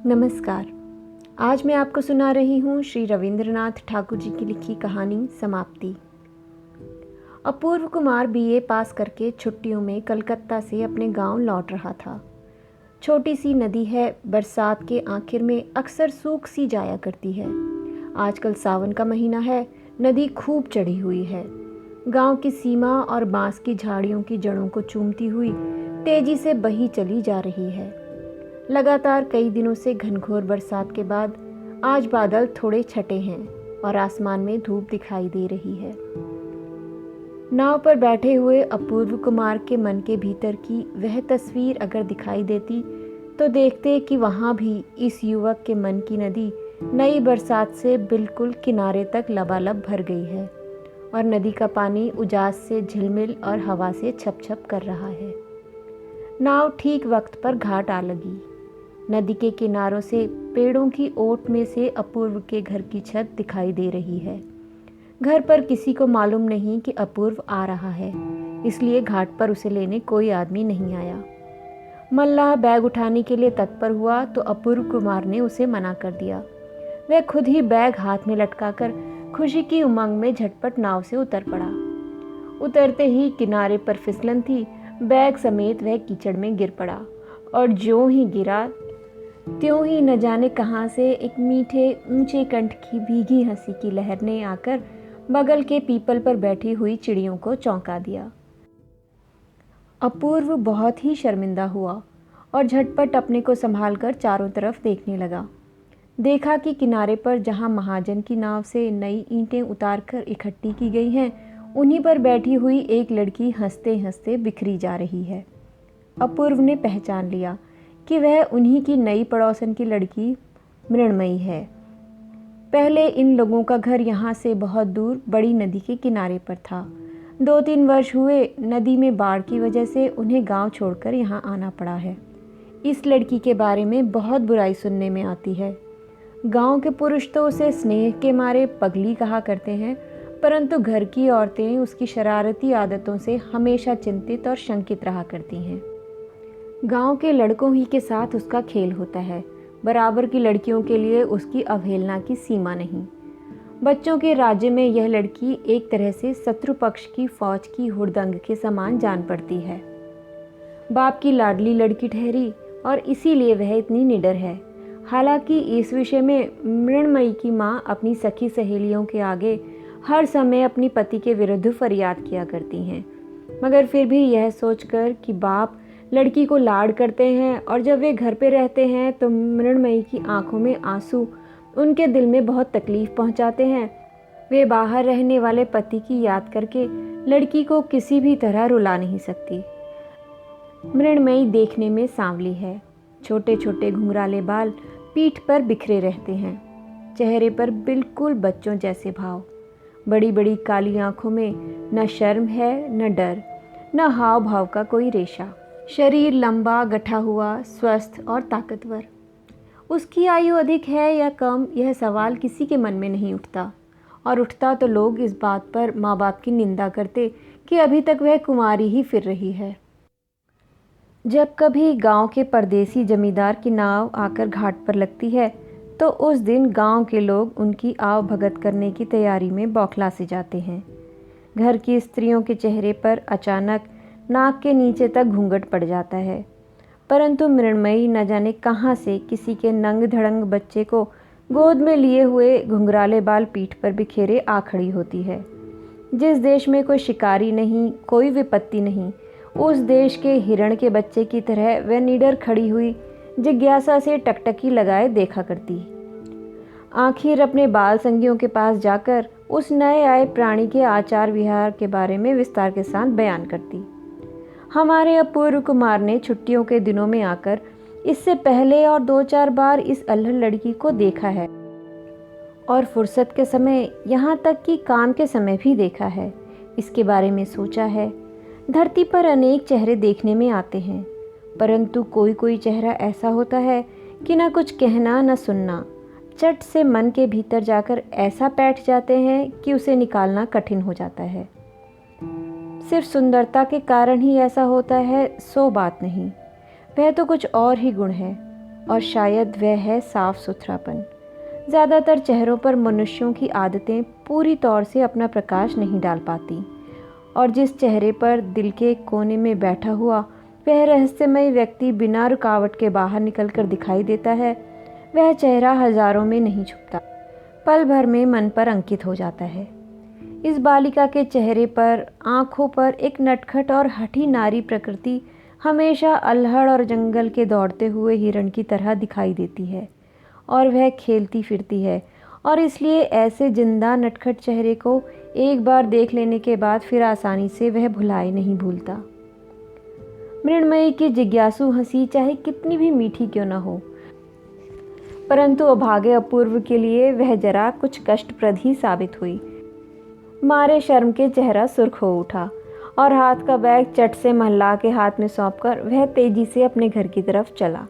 नमस्कार। आज मैं आपको सुना रही हूँ श्री रविंद्रनाथ ठाकुर जी की लिखी कहानी समाप्ति। अपूर्व कुमार बीए पास करके छुट्टियों में कलकत्ता से अपने गांव लौट रहा था। छोटी सी नदी है, बरसात के आखिर में अक्सर सूख सी जाया करती है। आजकल सावन का महीना है, नदी खूब चढ़ी हुई है। गांव की सीमा और बांस की झाड़ियों की जड़ों को चूमती हुई तेजी से बही चली जा रही है। लगातार कई दिनों से घनघोर बरसात के बाद आज बादल थोड़े छटे हैं और आसमान में धूप दिखाई दे रही है। नाव पर बैठे हुए अपूर्व कुमार के मन के भीतर की वह तस्वीर अगर दिखाई देती तो देखते कि वहाँ भी इस युवक के मन की नदी नई बरसात से बिल्कुल किनारे तक लबालब भर गई है और नदी का पानी उजास से झिलमिल और हवा से छप छप कर रहा है। नाव ठीक वक्त पर घाट आ लगी। नदी के किनारों से पेड़ों की ओट में से अपूर्व के घर की छत दिखाई दे रही है। घर पर किसी को मालूम नहीं कि अपूर्व आ रहा है, इसलिए घाट पर उसे लेने कोई आदमी नहीं आया। मल्लाह बैग उठाने के लिए तत्पर हुआ तो अपूर्व कुमार ने उसे मना कर दिया। वह खुद ही बैग हाथ में लटकाकर खुशी की उमंग में झटपट नाव से उतर पड़ा। उतरते ही किनारे पर फिसलन थी, बैग समेत वह कीचड़ में गिर पड़ा और ज्यों ही गिरा त्यों ही न जाने कहां से एक मीठे ऊंचे कंठ की भीगी हंसी की लहर ने आकर बगल के पीपल पर बैठी हुई चिड़ियों को चौंका दिया। अपूर्व बहुत ही शर्मिंदा हुआ और झटपट अपने को संभालकर चारों तरफ देखने लगा। देखा कि किनारे पर जहां महाजन की नाव से नई ईंटें उतारकर इकट्ठी की गई हैं, उन्हीं पर बैठी हुई एक लड़की हंसते हंसते बिखरी जा रही है। अपूर्व ने पहचान लिया कि वह उन्हीं की नई पड़ोसन की लड़की मृण्मयी है। पहले इन लोगों का घर यहाँ से बहुत दूर बड़ी नदी के किनारे पर था। 2-3 वर्ष हुए नदी में बाढ़ की वजह से उन्हें गांव छोड़कर यहाँ आना पड़ा है। इस लड़की के बारे में बहुत बुराई सुनने में आती है। गांव के पुरुष तो उसे स्नेह के मारे पगली कहा करते हैं, परंतु घर की औरतें उसकी शरारती आदतों से हमेशा चिंतित और शंकित रहा करती हैं। गांव के लड़कों ही के साथ उसका खेल होता है, बराबर की लड़कियों के लिए उसकी अवहेलना की सीमा नहीं। बच्चों के राज्य में यह लड़की एक तरह से शत्रु पक्ष की फौज की हुड़दंग के समान जान पड़ती है। बाप की लाडली लड़की ठहरी और इसीलिए वह इतनी निडर है। हालांकि इस विषय में मृण्मयी की माँ अपनी सखी सहेलियों के आगे हर समय अपनी पति के विरुद्ध फरियाद किया करती हैं, मगर फिर भी यह सोचकर कि बाप लड़की को लाड करते हैं और जब वे घर पे रहते हैं तो मृण्मयी की आंखों में आंसू उनके दिल में बहुत तकलीफ पहुंचाते हैं, वे बाहर रहने वाले पति की याद करके लड़की को किसी भी तरह रुला नहीं सकती। मृण्मयी देखने में सांवली है। छोटे छोटे घुंघराले बाल पीठ पर बिखरे रहते हैं, चेहरे पर बिल्कुल बच्चों जैसे भाव। बड़ी बड़ी काली आंखों में न शर्म है, न डर, न हाव भाव का कोई रेशा। शरीर लंबा, गठा हुआ, स्वस्थ और ताकतवर। उसकी आयु अधिक है या कम, यह सवाल किसी के मन में नहीं उठता, और उठता तो लोग इस बात पर माँ बाप की निंदा करते कि अभी तक वह कुंवारी ही फिर रही है। जब कभी गांव के परदेसी जमींदार की नाव आकर घाट पर लगती है तो उस दिन गांव के लोग उनकी आव भगत करने की तैयारी में बौखला से जाते हैं। घर की स्त्रियों के चेहरे पर अचानक नाक के नीचे तक घूंघट पड़ जाता है, परंतु मृण्मयी न जाने कहाँ से किसी के नंग धड़ंग बच्चे को गोद में लिए हुए घुंघराले बाल पीठ पर बिखेरे आ खड़ी होती है। जिस देश में कोई शिकारी नहीं, कोई विपत्ति नहीं, उस देश के हिरण के बच्चे की तरह वह निडर खड़ी हुई जिज्ञासा से टकटकी लगाए देखा करती। आखिर अपने बाल संगियों के पास जाकर उस नए आए प्राणी के आचार विहार के बारे में विस्तार के साथ बयान करती। हमारे अपूर्व कुमार ने छुट्टियों के दिनों में आकर इससे पहले और 2-4 बार इस अल्हड़ लड़की को देखा है और फुर्सत के समय, यहाँ तक कि काम के समय भी देखा है। इसके बारे में सोचा है। धरती पर अनेक चेहरे देखने में आते हैं, परंतु कोई कोई चेहरा ऐसा होता है कि न कुछ कहना न सुनना, चट से मन के भीतर जाकर ऐसा बैठ जाते हैं कि उसे निकालना कठिन हो जाता है। सिर्फ सुंदरता के कारण ही ऐसा होता है, सो बात नहीं, वह तो कुछ और ही गुण है। और शायद वह है साफ सुथरापन। ज़्यादातर चेहरों पर मनुष्यों की आदतें पूरी तौर से अपना प्रकाश नहीं डाल पाती, और जिस चेहरे पर दिल के कोने में बैठा हुआ वह रहस्यमय व्यक्ति बिना रुकावट के बाहर निकलकर दिखाई देता है, वह चेहरा हजारों में नहीं छुपता, पल भर में मन पर अंकित हो जाता है। इस बालिका के चेहरे पर, आँखों पर एक नटखट और हठी नारी प्रकृति हमेशा अल्हड़ और जंगल के दौड़ते हुए हिरण की तरह दिखाई देती है, और वह खेलती फिरती है, और इसलिए ऐसे जिंदा नटखट चेहरे को एक बार देख लेने के बाद फिर आसानी से वह भुलाए नहीं भूलता। मृण्मयी की जिज्ञासु हंसी चाहे कितनी भी मीठी क्यों न हो, परंतु अभागे अपूर्व के लिए वह जरा कुछ कष्टप्रद ही साबित हुई। मारे शर्म के चेहरा सुर्ख हो उठा और हाथ का बैग चट से महला के हाथ में सौंपकर वह तेजी से अपने घर की तरफ चला।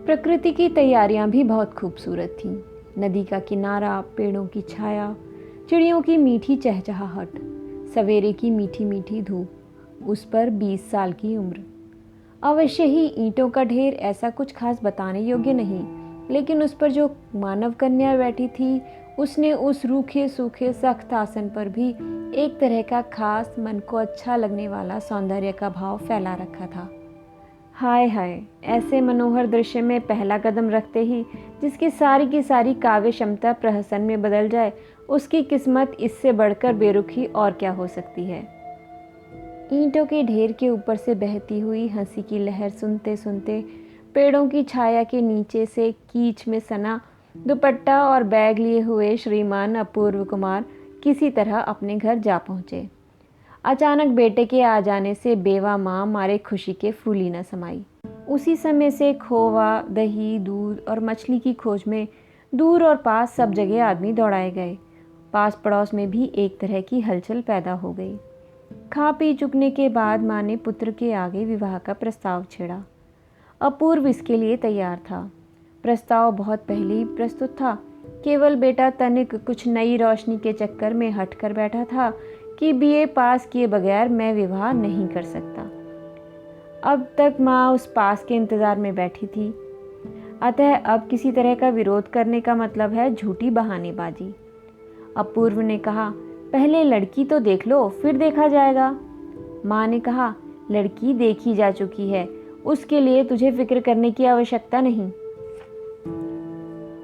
प्रकृति की तैयारियां भी बहुत खूबसूरत थीं। नदी का किनारा, पेड़ों की छाया, चिड़ियों की मीठी चहचहाहट, सवेरे की मीठी मीठी धूप, उस पर 20 साल की उम्र। अवश्य ही ईंटों का ढेर ऐसा कुछ खास बताने योग्य नहीं, लेकिन उस पर जो मानव कन्या बैठी थी उसने उस रूखे सूखे सख्त आसन पर भी एक तरह का खास, मन को अच्छा लगने वाला सौंदर्य का भाव फैला रखा था। हाय हाय, ऐसे मनोहर दृश्य में पहला कदम रखते ही जिसकी सारी की सारी काव्य क्षमता प्रहसन में बदल जाए, उसकी किस्मत इससे बढ़कर बेरुखी और क्या हो सकती है। ईंटों के ढेर के ऊपर से बहती हुई हंसी की लहर सुनते सुनते पेड़ों की छाया के नीचे से कीच में सना दुपट्टा और बैग लिए हुए श्रीमान अपूर्व कुमार किसी तरह अपने घर जा पहुँचे। अचानक बेटे के आ जाने से बेवा माँ मारे खुशी के फूली न समाई। उसी समय से खोवा, दही, दूध और मछली की खोज में दूर और पास सब जगह आदमी दौड़ाए गए। पास पड़ोस में भी एक तरह की हलचल पैदा हो गई। खा पी चुकने के बाद माँ ने पुत्र के आगे विवाह का प्रस्ताव छेड़ा। अपूर्व इसके लिए तैयार था। प्रस्ताव बहुत पहले ही प्रस्तुत था, केवल बेटा तनिक कुछ नई रोशनी के चक्कर में हट कर बैठा था कि बीए पास किए बगैर मैं विवाह नहीं कर सकता। अब तक माँ उस पास के इंतज़ार में बैठी थी, अतः अब किसी तरह का विरोध करने का मतलब है झूठी बहानेबाजी। अपूर्व ने कहा, पहले लड़की तो देख लो, फिर देखा जाएगा। माँ ने कहा, लड़की देखी जा चुकी है, उसके लिए तुझे फिक्र करने की आवश्यकता नहीं।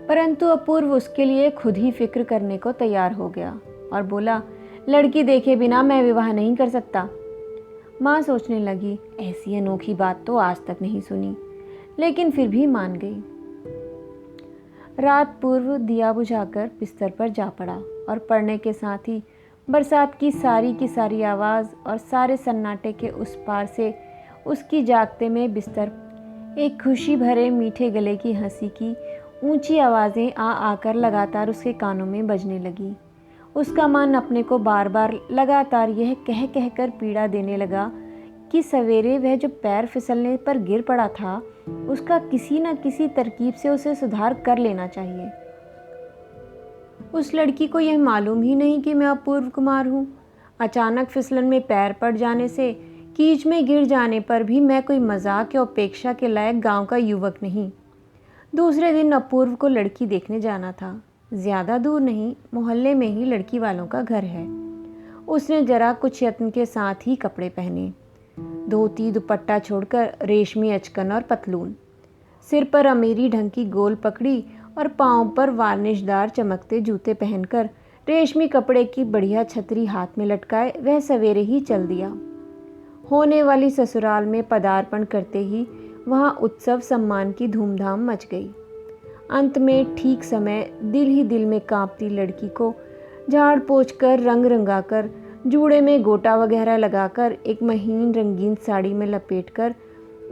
परंतु अपूर्व उसके लिए खुद ही फिक्र करने को तैयार हो गया और बोला, लड़की देखे बिना मैं विवाह नहीं कर सकता। माँ सोचने लगी, ऐसी अनोखी बात तो आज तक नहीं सुनी, लेकिन फिर भी मान गई। रात पूर्व दिया बुझाकर बिस्तर पर जा पड़ा और पड़ने के साथ ही बरसात की सारी आवाज़ और सारे सन्नाटे के उस पार से उसकी जागते में बिस्तर एक खुशी भरे मीठे गले की हंसी की ऊंची आवाज़ें आ आकर लगातार उसके कानों में बजने लगी। उसका मन अपने को बार बार लगातार यह कह कह कर पीड़ा देने लगा कि सवेरे वह जो पैर फिसलने पर गिर पड़ा था, उसका किसी न किसी तरकीब से उसे सुधार कर लेना चाहिए। उस लड़की को यह मालूम ही नहीं कि मैं अपूर्व कुमार हूँ। अचानक फिसलन में पैर पड़ जाने से, कीच में गिर जाने पर भी मैं कोई मजाक या उपेक्षा के लायक गांव का युवक नहीं। दूसरे दिन अपूर्व को लड़की देखने जाना था। ज़्यादा दूर नहीं, मोहल्ले में ही लड़की वालों का घर है। उसने जरा कुछ यत्न के साथ ही कपड़े पहने, धोती दुपट्टा छोड़कर रेशमी अचकन और पतलून, सिर पर अमीरी ढंग की गोल पकड़ी और पाँव पर वार्निशदार चमकते जूते पहनकर रेशमी कपड़े की बढ़िया छतरी हाथ में लटकाए वह सवेरे ही चल दिया। होने वाली ससुराल में पदार्पण करते ही वहाँ उत्सव सम्मान की धूमधाम मच गई। अंत में ठीक समय दिल ही दिल में कांपती लड़की को झाड़ पोंछ कर, रंग रंगाकर, जूड़े में गोटा वगैरह लगाकर, एक महीन रंगीन साड़ी में लपेटकर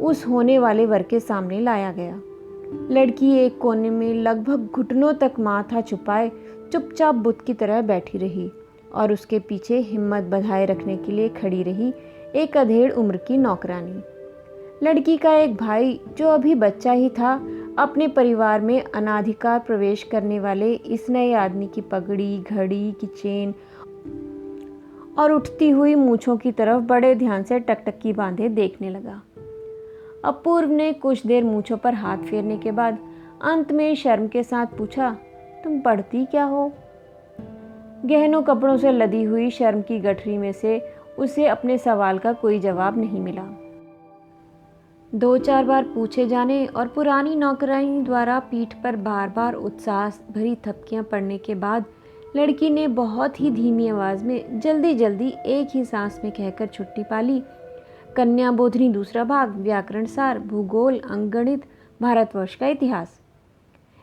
उस होने वाले वर के सामने लाया गया। लड़की एक कोने में लगभग घुटनों तक माथा छुपाए चुपचाप बुत की तरह बैठी रही और उसके पीछे हिम्मत बधाए रखने के लिए खड़ी रही एक अधेड़ उम्र की नौकरानी। लड़की का एक भाई जो अभी बच्चा ही था, अपने परिवार में अनाधिकार प्रवेश करने वाले इस नए आदमी की पगड़ी, घड़ी की चेन और उठती हुई मूछों की तरफ बड़े ध्यान से टकटकी बांधे देखने लगा। अपूर्व ने कुछ देर मूंछों पर हाथ फेरने के बाद अंत में शर्म के साथ पूछा, तुम पढ़ती क्या हो? गहनों कपड़ों से लदी हुई शर्म की गठरी में से उसे अपने सवाल का कोई जवाब नहीं मिला। 2-4 बार पूछे जाने और पुरानी नौकरानी द्वारा पीठ पर बार बार उत्साह भरी थपकियां पड़ने के बाद लड़की ने बहुत ही धीमी आवाज़ में जल्दी जल्दी एक ही सांस में कहकर छुट्टी पाली। कन्या बोधनी दूसरा भाग, व्याकरण सार, भूगोल, अंकगणित, भारतवर्ष का इतिहास।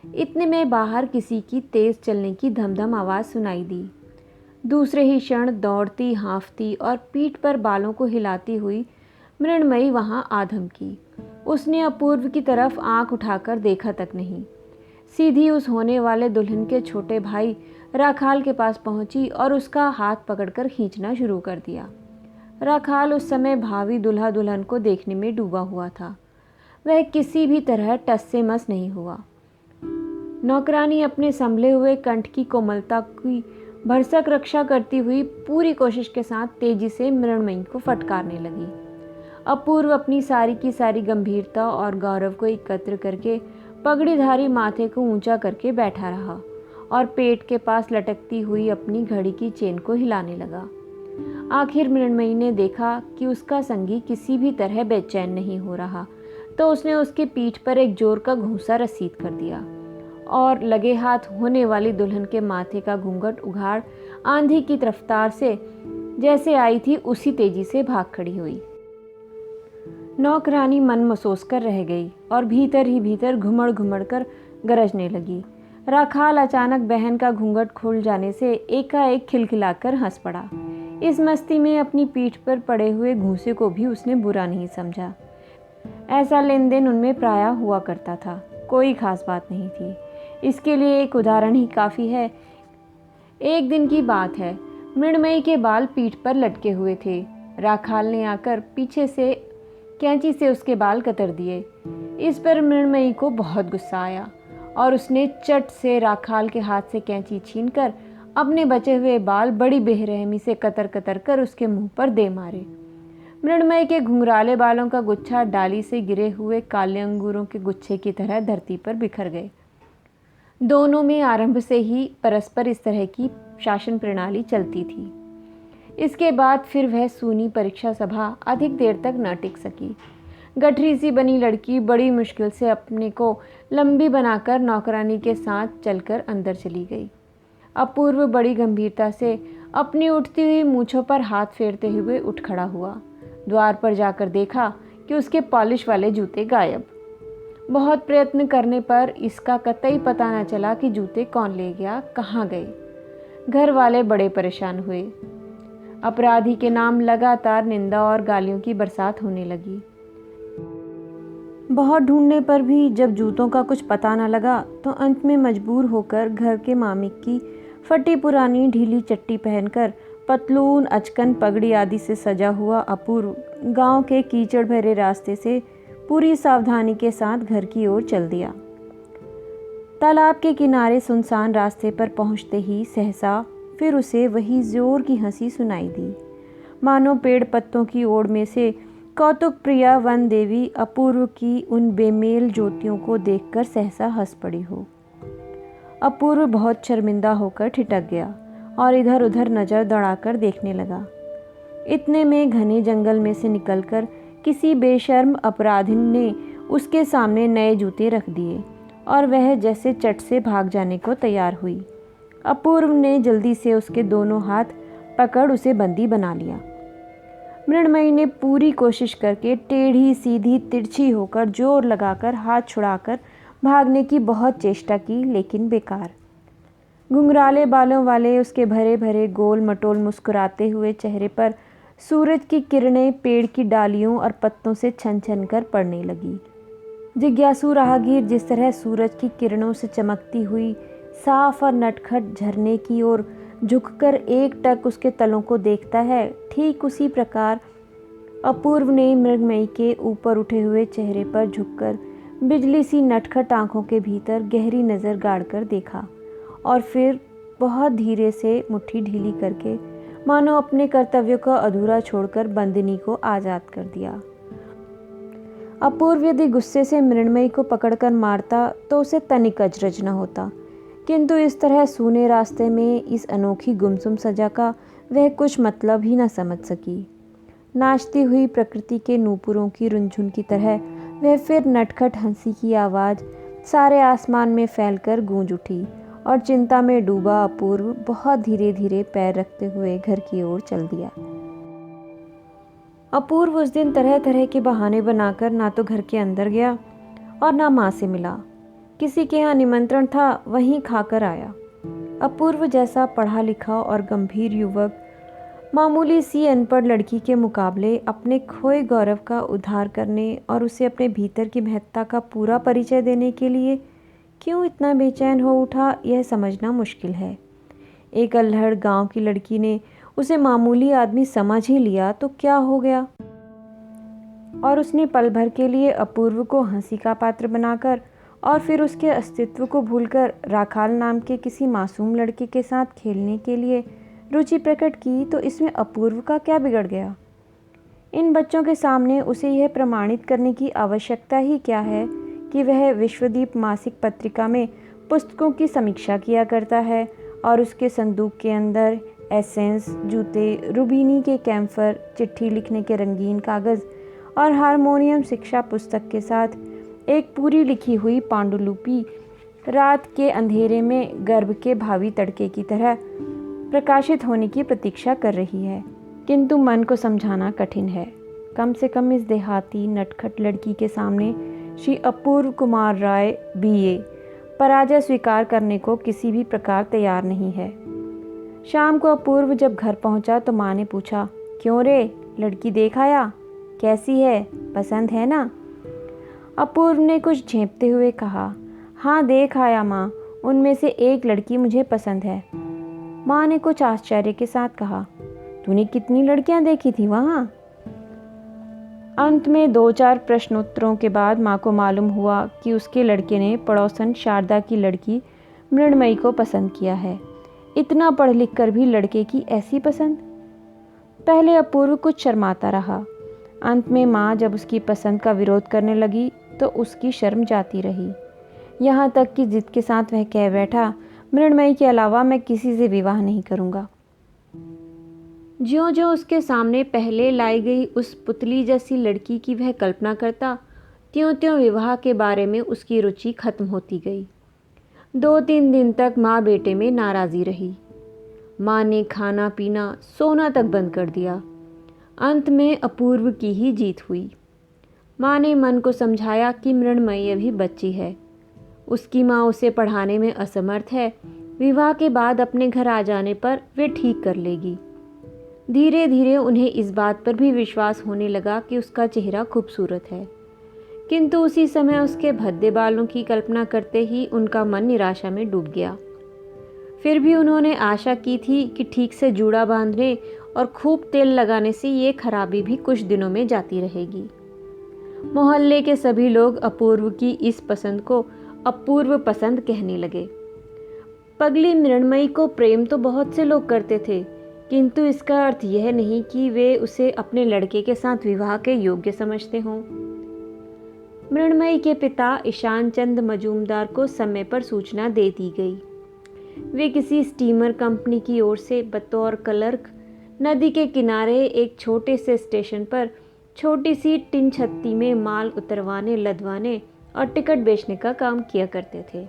इतने में बाहर किसी की तेज चलने की धमधम आवाज़ सुनाई दी। दूसरे ही क्षण दौड़ती, हाँफती और पीठ पर बालों को हिलाती हुई मृण्मयी वहाँ आ धमकी। उसने अपूर्व की तरफ आंख उठाकर देखा तक नहीं, सीधी उस होने वाले दुल्हन के छोटे भाई राखाल के पास पहुंची और उसका हाथ पकड़कर खींचना शुरू कर दिया। राखाल उस समय भावी दुल्हा दुल्हन को देखने में डूबा हुआ था। वह किसी भी तरह टस से मस नहीं हुआ। नौकरानी अपने संभले हुए कंठ की कोमलता की भरसक रक्षा करती हुई पूरी कोशिश के साथ तेजी से मृण्मयी को फटकारने लगी। अपूर्व अपनी सारी की सारी गंभीरता और गौरव को एकत्र करके पगड़ीधारी माथे को ऊंचा करके बैठा रहा और पेट के पास लटकती हुई अपनी घड़ी की चेन को हिलाने लगा। आखिर मृण्मयी ने देखा कि उसका संगी किसी भी तरह बेचैन नहीं हो रहा, तो उसने उसके पीठ पर एक जोर का घूंसा रसीद कर दिया और लगे हाथ होने वाली दुल्हन के माथे का घूंघट उघाड़ आंधी की रफ्तार से जैसे आई थी उसी तेजी से भाग खड़ी हुई। नौकरानी मन महसूस कर रह गई और भीतर ही भीतर घुमड़ घुमड़ कर गरजने लगी। राखाल अचानक बहन का घूंघट खुल जाने से एकाएक खिलखिलाकर हंस पड़ा। इस मस्ती में अपनी पीठ पर पड़े हुए घूंसे को भी उसने बुरा नहीं समझा। ऐसा लेन देन उनमें प्रायः हुआ करता था, कोई खास बात नहीं थी। इसके लिए एक उदाहरण ही काफ़ी है। एक दिन की बात है, मृण्मयी के बाल पीठ पर लटके हुए थे। राखाल ने आकर पीछे से कैंची से उसके बाल कतर दिए। इस पर मृण्मयी को बहुत गुस्सा आया और उसने चट से राखाल के हाथ से कैंची छीनकर अपने बचे हुए बाल बड़ी बेरहमी से कतर कतर कर उसके मुंह पर दे मारे। मृण्मयी के घुंघराले बालों का गुच्छा डाली से गिरे हुए काले अंगूरों के गुच्छे की तरह धरती पर बिखर गए। दोनों में आरंभ से ही परस्पर इस तरह की शासन प्रणाली चलती थी। इसके बाद फिर वह सूनी परीक्षा सभा अधिक देर तक न टिक सकी। गठरी सी बनी लड़की बड़ी मुश्किल से अपने को लंबी बनाकर नौकरानी के साथ चलकर अंदर चली गई। अपूर्व बड़ी गंभीरता से अपनी उठती हुई मूंछों पर हाथ फेरते हुए उठ खड़ा हुआ। द्वार पर जाकर देखा कि उसके पॉलिश वाले जूते गायब। बहुत प्रयत्न करने पर इसका कतई पता न चला कि जूते कौन ले गया, कहाँ गए। घर वाले बड़े परेशान हुए। अपराधी के नाम लगातार निंदा और गालियों की बरसात होने लगी। बहुत ढूंढने पर भी जब जूतों का कुछ पता न लगा तो अंत में मजबूर होकर घर के मामिक की फटी पुरानी ढीली चट्टी पहनकर पतलून, अचकन, पगड़ी आदि से सजा हुआ अपूर्व गांव के कीचड़ भरे रास्ते से पूरी सावधानी के साथ घर की ओर चल दिया। तालाब के किनारे सुनसान रास्ते पर पहुंचते ही सहसा फिर उसे वही जोर की हंसी सुनाई दी, मानो पेड़ पत्तों की ओर में से कौतुक प्रिया वन देवी अपूर्व की उन बेमेल ज्योतियों को देखकर सहसा हंस पड़ी हो। अपूर्व बहुत शर्मिंदा होकर ठिठक गया और इधर उधर नजर दौड़ाकर देखने लगा। इतने में घने जंगल में से निकलकर किसी बेशर्म अपराधिन ने उसके सामने नए जूते रख दिए और वह जैसे चट से भाग जाने को तैयार हुई। अपूर्व ने जल्दी से उसके दोनों हाथ पकड़ उसे बंदी बना लिया। मृण्मयी ने पूरी कोशिश करके टेढ़ी सीधी तिरछी होकर जोर लगाकर हाथ छुड़ाकर भागने की बहुत चेष्टा की, लेकिन बेकार। घुंघराले बालों वाले उसके भरे भरे गोल मटोल मुस्कुराते हुए चेहरे पर सूरज की किरणें पेड़ की डालियों और पत्तों से छन छन कर पड़ने लगी। जिज्ञासु राहगीर जिस तरह सूरज की किरणों से चमकती हुई साफ और नटखट झरने की ओर झुककर एक टक उसके तलों को देखता है, ठीक उसी प्रकार अपूर्व ने मृण्मयी के ऊपर उठे हुए चेहरे पर झुककर बिजली सी नटखट आंखों के भीतर गहरी नज़र गाड़कर देखा और फिर बहुत धीरे से मुट्ठी ढीली करके मानो अपने कर्तव्य को अधूरा छोड़कर बंदिनी को आज़ाद कर दिया। अपूर्व यदि गुस्से से मृण्मयी को पकड़कर मारता तो उसे तनिक अचरज न होता, किंतु इस तरह सूने रास्ते में इस अनोखी गुमसुम सजा का वह कुछ मतलब ही न समझ सकी। नाचती हुई प्रकृति के नूपुरों की रुनझुन की तरह वह फिर नटखट हंसी की आवाज़ सारे आसमान में फैलकर गूंज उठी और चिंता में डूबा अपूर्व बहुत धीरे धीरे पैर रखते हुए घर की ओर चल दिया। अपूर्व उस दिन तरह तरह के बहाने बनाकर ना तो घर के अंदर गया और ना माँ से मिला। किसी के यहाँ निमंत्रण था, वहीं खाकर आया। अपूर्व जैसा पढ़ा लिखा और गंभीर युवक मामूली सी अनपढ़ लड़की के मुकाबले अपने खोए गौरव का उद्धार करने और उसे अपने भीतर की महत्ता का पूरा परिचय देने के लिए क्यों इतना बेचैन हो उठा, यह समझना मुश्किल है। एक अल्हड़ गांव की लड़की ने उसे मामूली आदमी समझ ही लिया तो क्या हो गया, और उसने पल भर के लिए अपूर्व को हंसी का पात्र बनाकर और फिर उसके अस्तित्व को भूलकर राखाल नाम के किसी मासूम लड़के के साथ खेलने के लिए रुचि प्रकट की, तो इसमें अपूर्व का क्या बिगड़ गया। इन बच्चों के सामने उसे यह प्रमाणित करने की आवश्यकता ही क्या है कि वह विश्वदीप मासिक पत्रिका में पुस्तकों की समीक्षा किया करता है और उसके संदूक के अंदर एसेंस, जूते, रुबीनी के कैम्फर, चिट्ठी लिखने के रंगीन कागज़ और हारमोनियम शिक्षा पुस्तक के साथ एक पूरी लिखी हुई पांडुलिपि रात के अंधेरे में गर्भ के भावी तड़के की तरह प्रकाशित होने की प्रतीक्षा कर रही है। किंतु मन को समझाना कठिन है। कम से कम इस देहाती नटखट लड़की के सामने श्री अपूर्व कुमार राय BA पराजय स्वीकार करने को किसी भी प्रकार तैयार नहीं है। शाम को अपूर्व जब घर पहुंचा तो माँ ने पूछा, क्यों रे, लड़की देख आया? कैसी है, पसंद है ना? अपूर्व ने कुछ झेंपते हुए कहा, हाँ देख आया माँ, उनमें से एक लड़की मुझे पसंद है। माँ ने कुछ आश्चर्य के साथ कहा, तूने कितनी लड़कियां देखी थी वहाँ? अंत में 2-4 प्रश्नोत्तरों के बाद माँ को मालूम हुआ कि उसके लड़के ने पड़ोसन शारदा की लड़की मृण्मयी को पसंद किया है। इतना पढ़ लिख कर भी लड़के की ऐसी पसंद। पहले अपूर्व कुछ शर्माता रहा। अंत में माँ जब उसकी पसंद का विरोध करने लगी तो उसकी शर्म जाती रही। यहाँ तक कि जिद के साथ वह कह बैठा, मृण्मयी के अलावा मैं किसी से विवाह नहीं करूँगा। ज्यों-ज्यों उसके सामने पहले लाई गई उस पुतली जैसी लड़की की वह कल्पना करता, त्यों-त्यों विवाह के बारे में उसकी रुचि खत्म होती गई। 2-3 दिन तक माँ बेटे में नाराज़ी रही। माँ ने खाना पीना सोना तक बंद कर दिया। अंत में अपूर्व की ही जीत हुई। माँ ने मन को समझाया कि मृण्मयी अभी बच्ची है, उसकी माँ उसे पढ़ाने में असमर्थ है, विवाह के बाद अपने घर आ जाने पर वे ठीक कर लेगी। धीरे धीरे उन्हें इस बात पर भी विश्वास होने लगा कि उसका चेहरा खूबसूरत है, किंतु उसी समय उसके भद्दे बालों की कल्पना करते ही उनका मन निराशा में डूब गया। फिर भी उन्होंने आशा की थी कि ठीक से जूड़ा बांधने और खूब तेल लगाने से ये खराबी भी कुछ दिनों में जाती रहेगी। मोहल्ले के सभी लोग अपूर्व की इस पसंद को अपूर्व पसंद कहने लगे। पगली मृण्मयी को प्रेम तो बहुत से लोग करते थे, किंतु इसका अर्थ यह नहीं कि वे उसे अपने लड़के के साथ विवाह के योग्य समझते हों। मृण्मयी के पिता ईशान चंद मजूमदार को समय पर सूचना दे दी गई। वे किसी स्टीमर कंपनी की ओर से बतौर क्लर्क नदी के किनारे एक छोटे से स्टेशन पर छोटी सी टिन छत्ती में माल उतरवाने, लदवाने और टिकट बेचने का काम किया करते थे।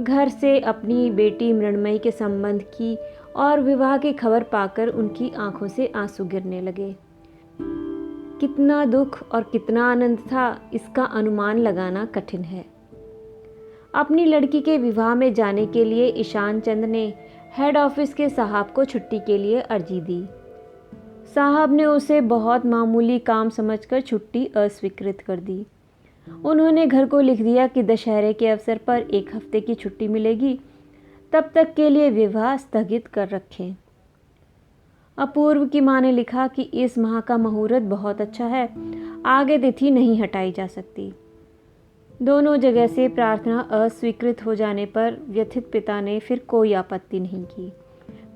घर से अपनी बेटी मृण्मयी के संबंध की और विवाह की खबर पाकर उनकी आंखों से आंसू गिरने लगे। कितना दुख और कितना आनंद था, इसका अनुमान लगाना कठिन है। अपनी लड़की के विवाह में जाने के लिए ईशान चंद ने हेड ऑफिस के साहब को छुट्टी के लिए अर्जी दी। साहब ने उसे बहुत मामूली काम समझकर छुट्टी अस्वीकृत कर दी। उन्होंने घर को लिख दिया कि दशहरे के अवसर पर 1 हफ्ते की छुट्टी मिलेगी, तब तक के लिए विवाह स्थगित कर रखें। अपूर्व की मां ने लिखा कि इस माह का मुहूर्त बहुत अच्छा है, आगे तिथि नहीं हटाई जा सकती। दोनों जगह से प्रार्थना अस्वीकृत हो जाने पर व्यथित पिता ने फिर कोई आपत्ति नहीं की।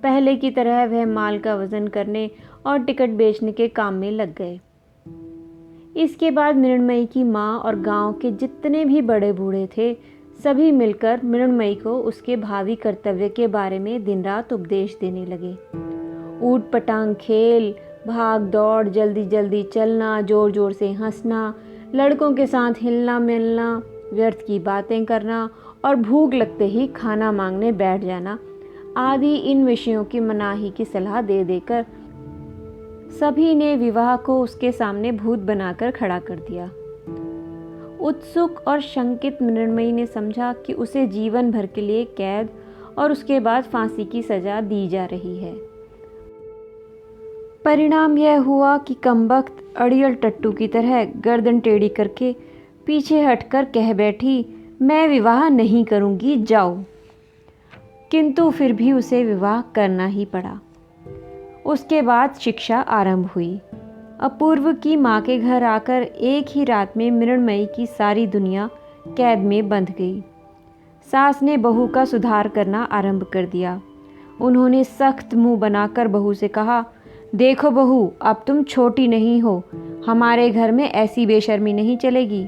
पहले की तरह वह माल का वजन करने और टिकट बेचने के काम में लग गए। इसके बाद मृण्मयी की माँ और गांव के जितने भी बड़े बूढ़े थे सभी मिलकर मृण्मयी को उसके भावी कर्तव्य के बारे में दिन रात उपदेश देने लगे। ऊट पटांग खेल, भाग दौड़, जल्दी जल्दी चलना, जोर जोर से हंसना, लड़कों के साथ हिलना मिलना, व्यर्थ की बातें करना और भूख लगते ही खाना मांगने बैठ जाना आदि इन विषयों की मनाही की सलाह दे देकर सभी ने विवाह को उसके सामने भूत बनाकर खड़ा कर दिया। उत्सुक और शंकित मृण्मयी ने समझा कि उसे जीवन भर के लिए कैद और उसके बाद फांसी की सजा दी जा रही है। परिणाम यह हुआ कि कमबख्त अड़ियल टट्टू की तरह गर्दन टेढ़ी करके पीछे हटकर कह बैठी, मैं विवाह नहीं करूंगी, जाओ। किंतु फिर भी उसे विवाह करना ही पड़ा। उसके बाद शिक्षा आरंभ हुई। अपूर्व की माँ के घर आकर एक ही रात में मृण्मयी की सारी दुनिया कैद में बंध गई। सास ने बहू का सुधार करना आरंभ कर दिया। उन्होंने सख्त मुंह बनाकर बहू से कहा, देखो बहू, अब तुम छोटी नहीं हो, हमारे घर में ऐसी बेशर्मी नहीं चलेगी।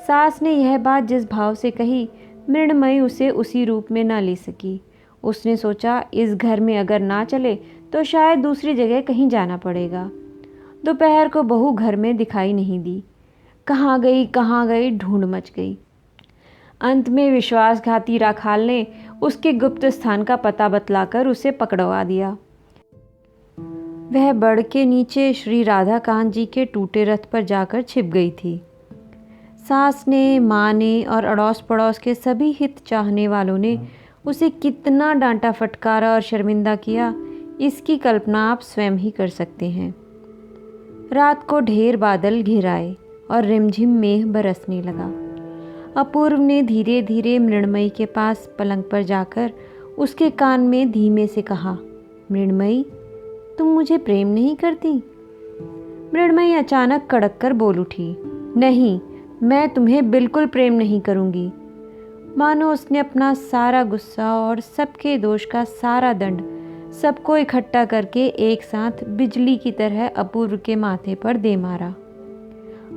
सास ने यह बात जिस भाव से कही, मृण्मयी उसे उसी रूप में न ले सकी। उसने सोचा, इस घर में अगर ना चले तो शायद दूसरी जगह कहीं जाना पड़ेगा। दोपहर को बहू घर में दिखाई नहीं दी। कहाँ गई ढूंढ मच गई। अंत में विश्वासघाती राखाल ने उसके गुप्त स्थान का पता बतलाकर उसे पकड़वा दिया। वह बड़ के नीचे श्री राधा कांत जी के टूटे रथ पर जाकर छिप गई थी। सास ने, माँ ने और अड़ोस पड़ोस के सभी हित चाहने वालों ने उसे कितना डांटा फटकारा और शर्मिंदा किया, इसकी कल्पना आप स्वयं ही कर सकते हैं। रात को ढेर बादल घिर आए और रिमझिम मेघ बरसने लगा। अपूर्व ने धीरे धीरे मृण्मयी के पास पलंग पर जाकर उसके कान में धीमे से कहा, मृण्मयी, तुम मुझे प्रेम नहीं करती? मृण्मयी अचानक कड़क कर बोल उठी, नहीं, मैं तुम्हें बिल्कुल प्रेम नहीं करूंगी। मानो उसने अपना सारा गुस्सा और सबके दोष का सारा दंड सबको इकट्ठा करके एक साथ बिजली की तरह अपूर्व के माथे पर दे मारा।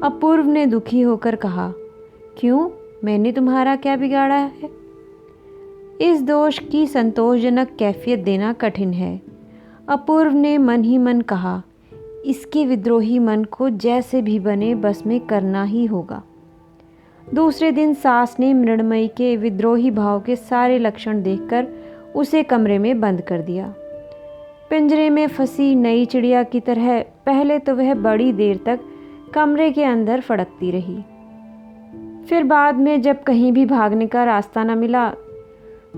अपूर्व ने दुखी होकर कहा, क्यों, मैंने तुम्हारा क्या बिगाड़ा है? इस दोष की संतोषजनक कैफियत देना कठिन है। अपूर्व ने मन ही मन कहा, इसके विद्रोही मन को जैसे भी बने बस में करना ही होगा। दूसरे दिन सास ने मृण्मयी के विद्रोही भाव के सारे लक्षण देखकर उसे कमरे में बंद कर दिया। पिंजरे में फंसी नई चिड़िया की तरह पहले तो वह बड़ी देर तक कमरे के अंदर फड़कती रही। फिर बाद में जब कहीं भी भागने का रास्ता न मिला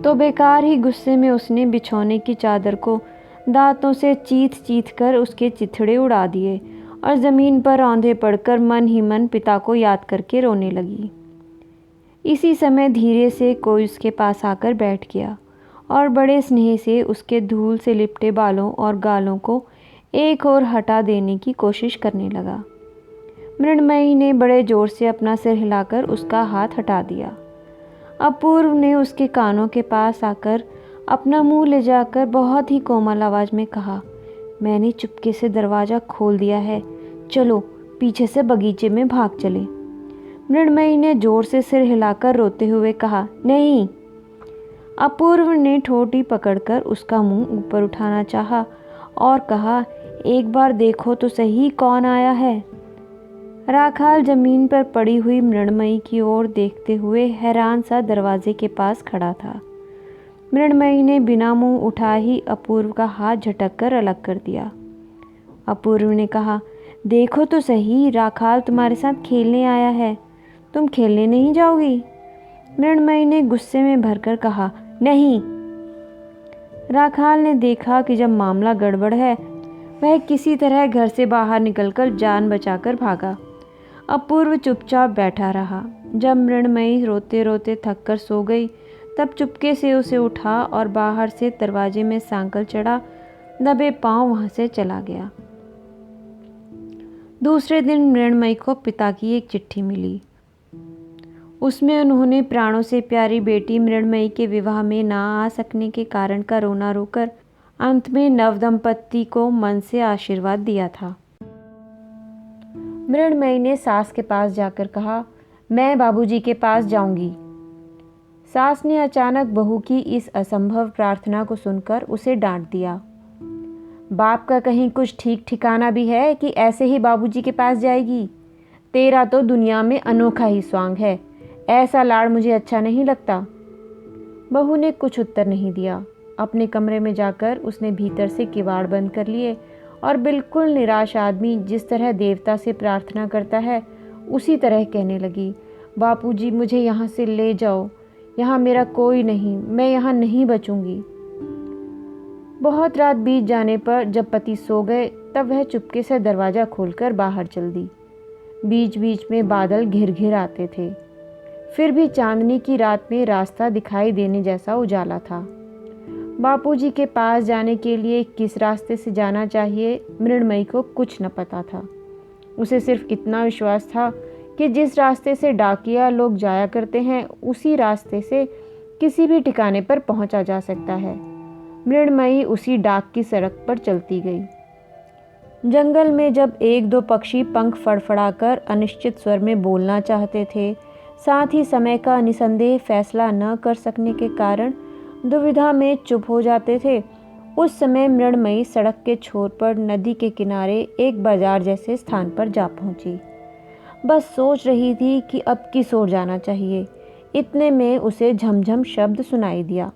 तो बेकार ही गुस्से में उसने बिछौने की चादर को दांतों से चीथ चीथ कर उसके चिथड़े उड़ा दिए और ज़मीन पर औंधे पड़कर मन ही मन पिता को याद करके रोने लगी। इसी समय धीरे से कोई उसके पास आकर बैठ गया और बड़े स्नेह से उसके धूल से लिपटे बालों और गालों को एक ओर हटा देने की कोशिश करने लगा। मृण्मयी ने बड़े जोर से अपना सिर हिलाकर उसका हाथ हटा दिया। अपूर्व ने उसके कानों के पास आकर अपना मुंह ले जाकर बहुत ही कोमल आवाज में कहा, मैंने चुपके से दरवाज़ा खोल दिया है, चलो पीछे से बगीचे में भाग चले। मृण्मयी ने जोर से सिर हिलाकर रोते हुए कहा, नहीं। अपूर्व ने ठोटी पकड़कर उसका मुंह ऊपर उठाना चाहा और कहा, एक बार देखो तो सही कौन आया है। राखाल जमीन पर पड़ी हुई मृण्मयी की ओर देखते हुए हैरान सा दरवाजे के पास खड़ा था। मृण्मयी ने बिना मुंह उठाए ही अपूर्व का हाथ झटक कर अलग कर दिया। अपूर्व ने कहा, देखो तो सही, राखाल तुम्हारे साथ खेलने आया है, तुम खेलने नहीं जाओगी? मृण्मयी ने गुस्से में भरकर कहा, नहीं। राखाल ने देखा कि जब मामला गड़बड़ है वह किसी तरह घर से बाहर निकलकर जान बचाकर भागा। अपूर्व चुपचाप बैठा रहा। जब मृण्मयी रोते रोते थक कर सो गई तब चुपके से उसे उठा और बाहर से दरवाजे में सांकल चढ़ा दबे पांव वहां से चला गया। दूसरे दिन मृण्मयी को पिता की एक चिट्ठी मिली। उसमें उन्होंने प्राणों से प्यारी बेटी मृण्मयी के विवाह में ना आ सकने के कारण का रोना रोकर अंत में नवदंपति को मन से आशीर्वाद दिया था। मृणमयी ने सास के पास जाकर कहा, मैं बाबूजी के पास जाऊंगी। सास ने अचानक बहू की इस असंभव प्रार्थना को सुनकर उसे डांट दिया। बाप का कहीं कुछ ठीक ठिकाना भी है कि ऐसे ही बाबूजी के पास जाएगी? तेरा तो दुनिया में अनोखा ही स्वांग है, ऐसा लाड़ मुझे अच्छा नहीं लगता। बहू ने कुछ उत्तर नहीं दिया। अपने कमरे में जाकर उसने भीतर से किवाड़ बंद कर लिए और बिल्कुल निराश आदमी जिस तरह देवता से प्रार्थना करता है उसी तरह कहने लगी, बापूजी मुझे यहाँ से ले जाओ, यहाँ मेरा कोई नहीं, मैं यहाँ नहीं बचूंगी। बहुत रात बीत जाने पर जब पति सो गए तब वह चुपके से दरवाज़ा खोलकर बाहर चल दी। बीच बीच में बादल घिर घिर आते थे, फिर भी चांदनी की रात में रास्ता दिखाई देने जैसा उजाला था। बापूजी के पास जाने के लिए किस रास्ते से जाना चाहिए मृणमयी को कुछ न पता था। उसे सिर्फ इतना विश्वास था कि जिस रास्ते से डाकिया लोग जाया करते हैं उसी रास्ते से किसी भी ठिकाने पर पहुंचा जा सकता है। मृणमयी उसी डाक की सड़क पर चलती गई। जंगल में जब एक दो पक्षी पंख फड़फड़ाकर अनिश्चित स्वर में बोलना चाहते थे, साथ ही समय का निसंदेह फैसला न कर सकने के कारण दुविधा में चुप हो जाते थे, उस समय मृणमयी सड़क के छोर पर नदी के किनारे एक बाजार जैसे स्थान पर जा पहुंची। बस सोच रही थी कि अब किस ओर जाना चाहिए। इतने में उसे झमझम शब्द सुनाई दिया।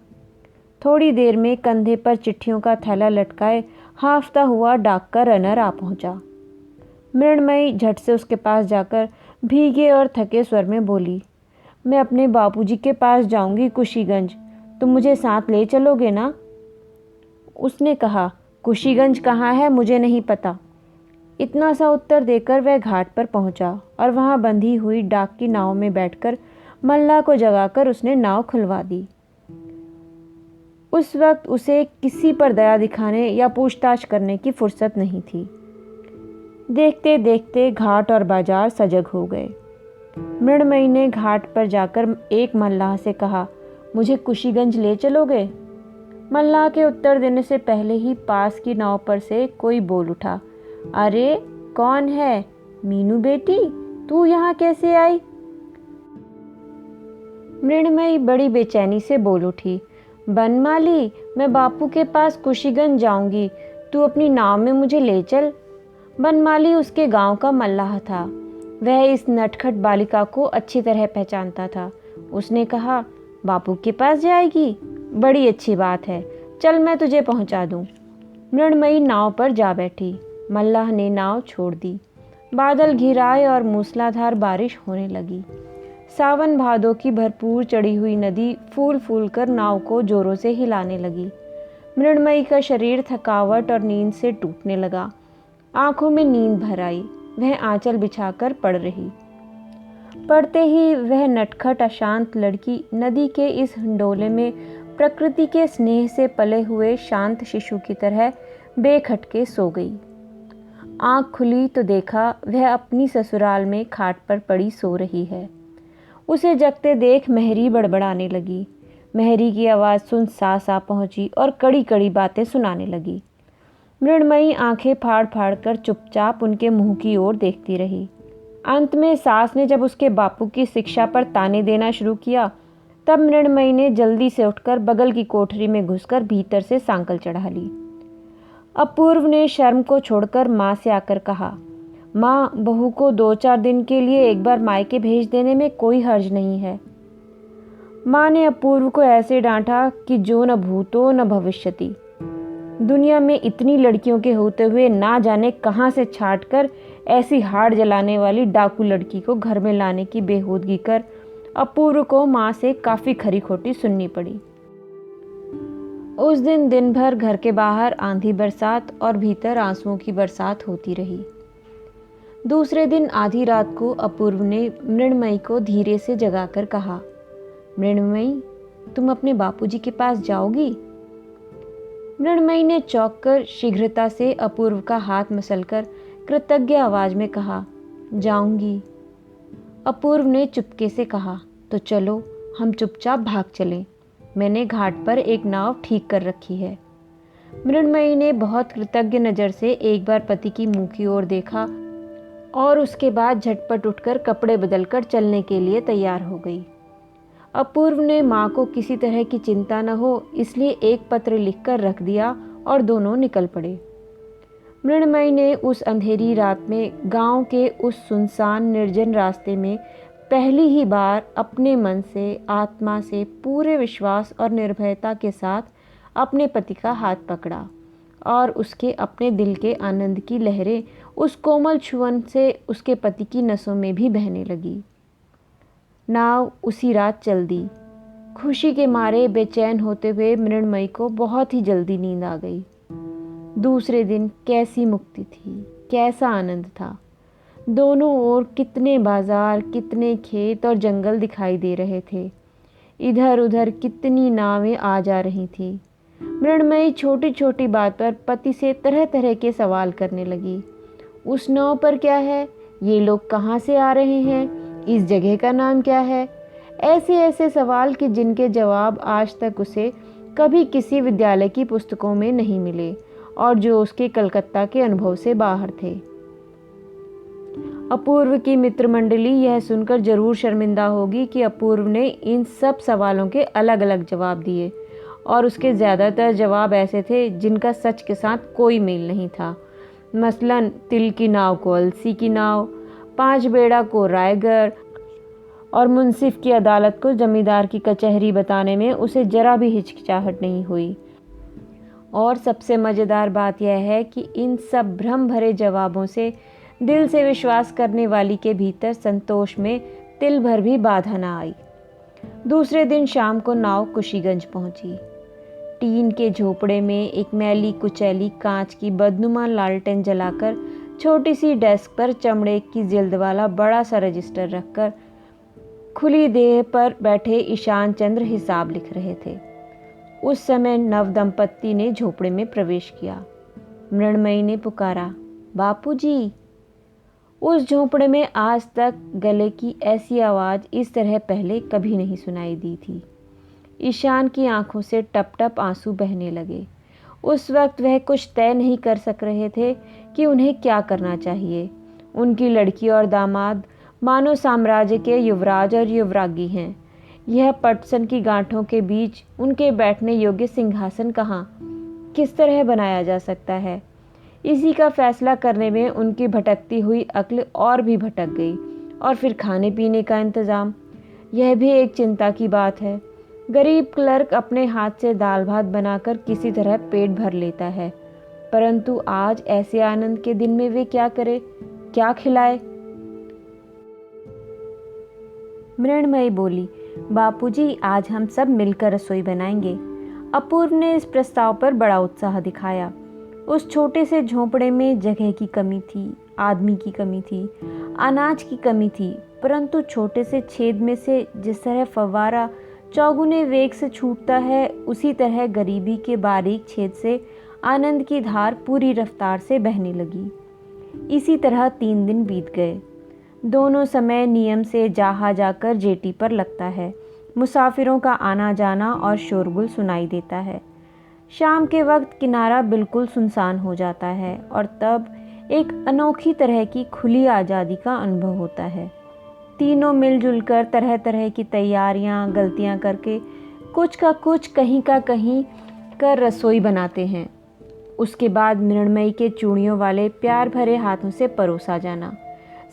थोड़ी देर में कंधे पर चिट्ठियों का थैला लटकाए हाँफता हुआ डाक का रनर आ पहुंचा। मृणमयी झट से उसके पास जाकर भीगे और थके स्वर में बोली, मैं अपने बापूजी के पास जाऊंगी कुशीगंज, तुम मुझे साथ ले चलोगे ना? उसने कहा, कुशीगंज कहाँ है मुझे नहीं पता। इतना सा उत्तर देकर वह घाट पर पहुंचा और वहां बंधी हुई डाक की नाव में बैठकर मल्लाह को जगाकर उसने नाव खुलवा दी। उस वक्त उसे किसी पर दया दिखाने या पूछताछ करने की फुर्सत नहीं थी। देखते देखते घाट और बाजार सजग हो गए। मृणमयी ने घाट पर जाकर एक मल्लाह से कहा, मुझे कुशीगंज ले चलोगे? मल्लाह के उत्तर देने से पहले ही पास की नाव पर से कोई बोल उठा, अरे कौन है? मीनू बेटी, तू यहाँ कैसे आई? मृणमयी बड़ी बेचैनी से बोल उठी, बनमाली, मैं बापू के पास कुशीगंज जाऊंगी, तू अपनी नाव में मुझे ले चल। बनमाली उसके गांव का मल्लाह था। वह इस नटखट बालिका को अच्छी तरह पहचानता था। उसने कहा, बापू के पास जाएगी? बड़ी अच्छी बात है, चल मैं तुझे पहुंचा दूं। मृणमयी नाव पर जा बैठी। मल्लाह ने नाव छोड़ दी। बादल घिराए और मूसलाधार बारिश होने लगी। सावन भादों की भरपूर चढ़ी हुई नदी फूल फूल कर नाव को जोरों से हिलाने लगी। मृणमयी का शरीर थकावट और नींद से टूटने लगा। आंखों में नींद भर आई। वह आंचल बिछाकर पड़ रही। पड़ते ही वह नटखट अशांत लड़की नदी के इस हिंडोले में प्रकृति के स्नेह से पले हुए शांत शिशु की तरह बेखटके सो गई। आंख खुली तो देखा वह अपनी ससुराल में खाट पर पड़ी सो रही है। उसे जगते देख मेहरी बड़बड़ाने लगी। मेहरी की आवाज़ सुन सास आ पहुंची और कड़ी कड़ी बातें सुनाने लगी। मृणमयी आंखें फाड़ फाड़ कर चुपचाप उनके मुंह की ओर देखती रही। अंत में सास ने जब उसके बापू की शिक्षा पर ताने देना शुरू किया तब मृणमयी ने जल्दी से उठकर बगल की कोठरी में घुसकर भीतर से सांकल चढ़ा ली। अपूर्व ने शर्म को छोड़कर माँ से आकर कहा, माँ, बहू को 2-4 दिन के लिए एक बार मायके भेज देने में कोई हर्ज नहीं है। माँ ने अपूर्व को ऐसे डांटा कि जो न भूतो न भविष्यति। दुनिया में इतनी लड़कियों के होते हुए ना जाने कहाँ से छाट कर ऐसी हाड़ जलाने वाली डाकू लड़की को घर में लाने की बेहूदगी कर अपूर्व को माँ से काफ़ी खरी खोटी सुननी पड़ी। उस दिन दिन भर घर के बाहर आंधी बरसात और भीतर आंसुओं की बरसात होती रही। दूसरे दिन आधी रात को अपूर्व ने मृणमयी को धीरे से जगाकर कहा, मृणमयी, तुम अपने बापूजी के पास जाओगी? मृणमयी ने चौंक कर शीघ्रता से अपूर्व का हाथ मसलकर कृतज्ञ आवाज में कहा, जाऊंगी। अपूर्व ने चुपके से कहा, तो चलो हम चुपचाप भाग चलें, मैंने घाट पर एक नाव ठीक कर रखी है। मृणमयी ने बहुत कृतज्ञ नज़र से एक बार पति की मुंह की ओर देखा और उसके बाद झटपट उठकर कपड़े बदलकर चलने के लिए तैयार हो गई। अपूर्व ने माँ को किसी तरह की चिंता न हो इसलिए एक पत्र लिखकर रख दिया और दोनों निकल पड़े। मृण्मयी ने उस अंधेरी रात में गांव के उस सुनसान निर्जन रास्ते में पहली ही बार अपने मन से, आत्मा से पूरे विश्वास और निर्भयता के साथ अपने पति का हाथ पकड़ा और उसके अपने दिल के आनंद की लहरें उस कोमल छुअन से उसके पति की नसों में भी बहने लगी। नाव उसी रात चल दी। खुशी के मारे बेचैन होते हुए मृण्मयी को बहुत ही जल्दी नींद आ गई। दूसरे दिन कैसी मुक्ति थी, कैसा आनंद था। दोनों ओर कितने बाजार, कितने खेत और जंगल दिखाई दे रहे थे। इधर उधर कितनी नावें आ जा रही थी। मृण्मयी छोटी छोटी बात पर पति से तरह तरह के सवाल करने लगी। उस नाव पर क्या है? ये लोग कहाँ से आ रहे हैं? इस जगह का नाम क्या है? ऐसे ऐसे सवाल कि जिनके जवाब आज तक उसे कभी किसी विद्यालय की पुस्तकों में नहीं मिले और जो उसके कलकत्ता के अनुभव से बाहर थे। अपूर्व की मित्र मंडली यह सुनकर जरूर शर्मिंदा होगी कि अपूर्व ने इन सब सवालों के अलग अलग जवाब दिए और उसके ज़्यादातर जवाब ऐसे थे जिनका सच के साथ कोई मेल नहीं था। मसलन तिल की नाव को अलसी की नाव, पांच बेड़ा को रायगढ़ और मुंसिफ की अदालत को जमींदार की कचहरी बताने में उसे जरा भी हिचकिचाहट नहीं हुई। और सबसे मज़ेदार बात यह है कि इन सब भ्रम भरे जवाबों से दिल से विश्वास करने वाली के भीतर संतोष में तिल भर भी बाधा न आई। दूसरे दिन शाम को नाव कुशीगंज पहुंची। टीन के झोपड़े में एक मैली कुचैली कांच की बदनुमा लालटेन जलाकर छोटी सी डेस्क पर चमड़े की जिल्द वाला बड़ा सा रजिस्टर रखकर खुली देह पर बैठे ईशान चंद्र हिसाब लिख रहे थे। उस समय नव दंपत्ति ने झोपड़े में प्रवेश किया। मृण्मयी ने पुकारा, बापूजी। उस झोपड़े में आज तक गले की ऐसी आवाज़ इस तरह पहले कभी नहीं सुनाई दी थी। ईशान की आंखों से टप टप आंसू बहने लगे। उस वक्त वह कुछ तय नहीं कर सक रहे थे कि उन्हें क्या करना चाहिए। उनकी लड़की और दामाद मानो साम्राज्य के युवराज और युवरागी हैं। यह पटसन की गांठों के बीच उनके बैठने योग्य सिंहासन कहाँ, किस तरह बनाया जा सकता है? इसी का फैसला करने में उनकी भटकती हुई अक्ल और भी भटक गई। और फिर खाने पीने का इंतज़ाम, यह भी एक चिंता की बात है। गरीब क्लर्क अपने हाथ से दाल भात बनाकर किसी तरह पेट भर लेता है, परंतु आज ऐसे आनंद के दिन में वे क्या करे, क्या खिलाए? मृण्मयी बोली, बापूजी आज हम सब मिलकर रसोई बनाएंगे। अपूर्व ने इस प्रस्ताव पर बड़ा उत्साह दिखाया। उस छोटे से झोंपड़े में जगह की कमी थी, आदमी की कमी थी, अनाज की कमी थी, परंतु छोटे से छेद में से जिस तरह फव्वारा चौगुने वेग से छूटता है, उसी तरह गरीबी के बारीक छेद से आनंद की धार पूरी रफ्तार से बहने लगी। इसी तरह 3 दिन बीत गए। दोनों समय नियम से जहाँ जाकर जेटी पर लगता है। मुसाफिरों का आना जाना और शोरगुल सुनाई देता है। शाम के वक्त किनारा बिल्कुल सुनसान हो जाता है और तब एक अनोखी तरह की खुली आज़ादी का अनुभव होता है। तीनों मिलजुल कर तरह तरह की तैयारियां, गलतियां करके कुछ का कुछ, कहीं का कहीं कर रसोई बनाते हैं। उसके बाद मृण्मयी के चूड़ियों वाले प्यार भरे हाथों से परोसा जाना,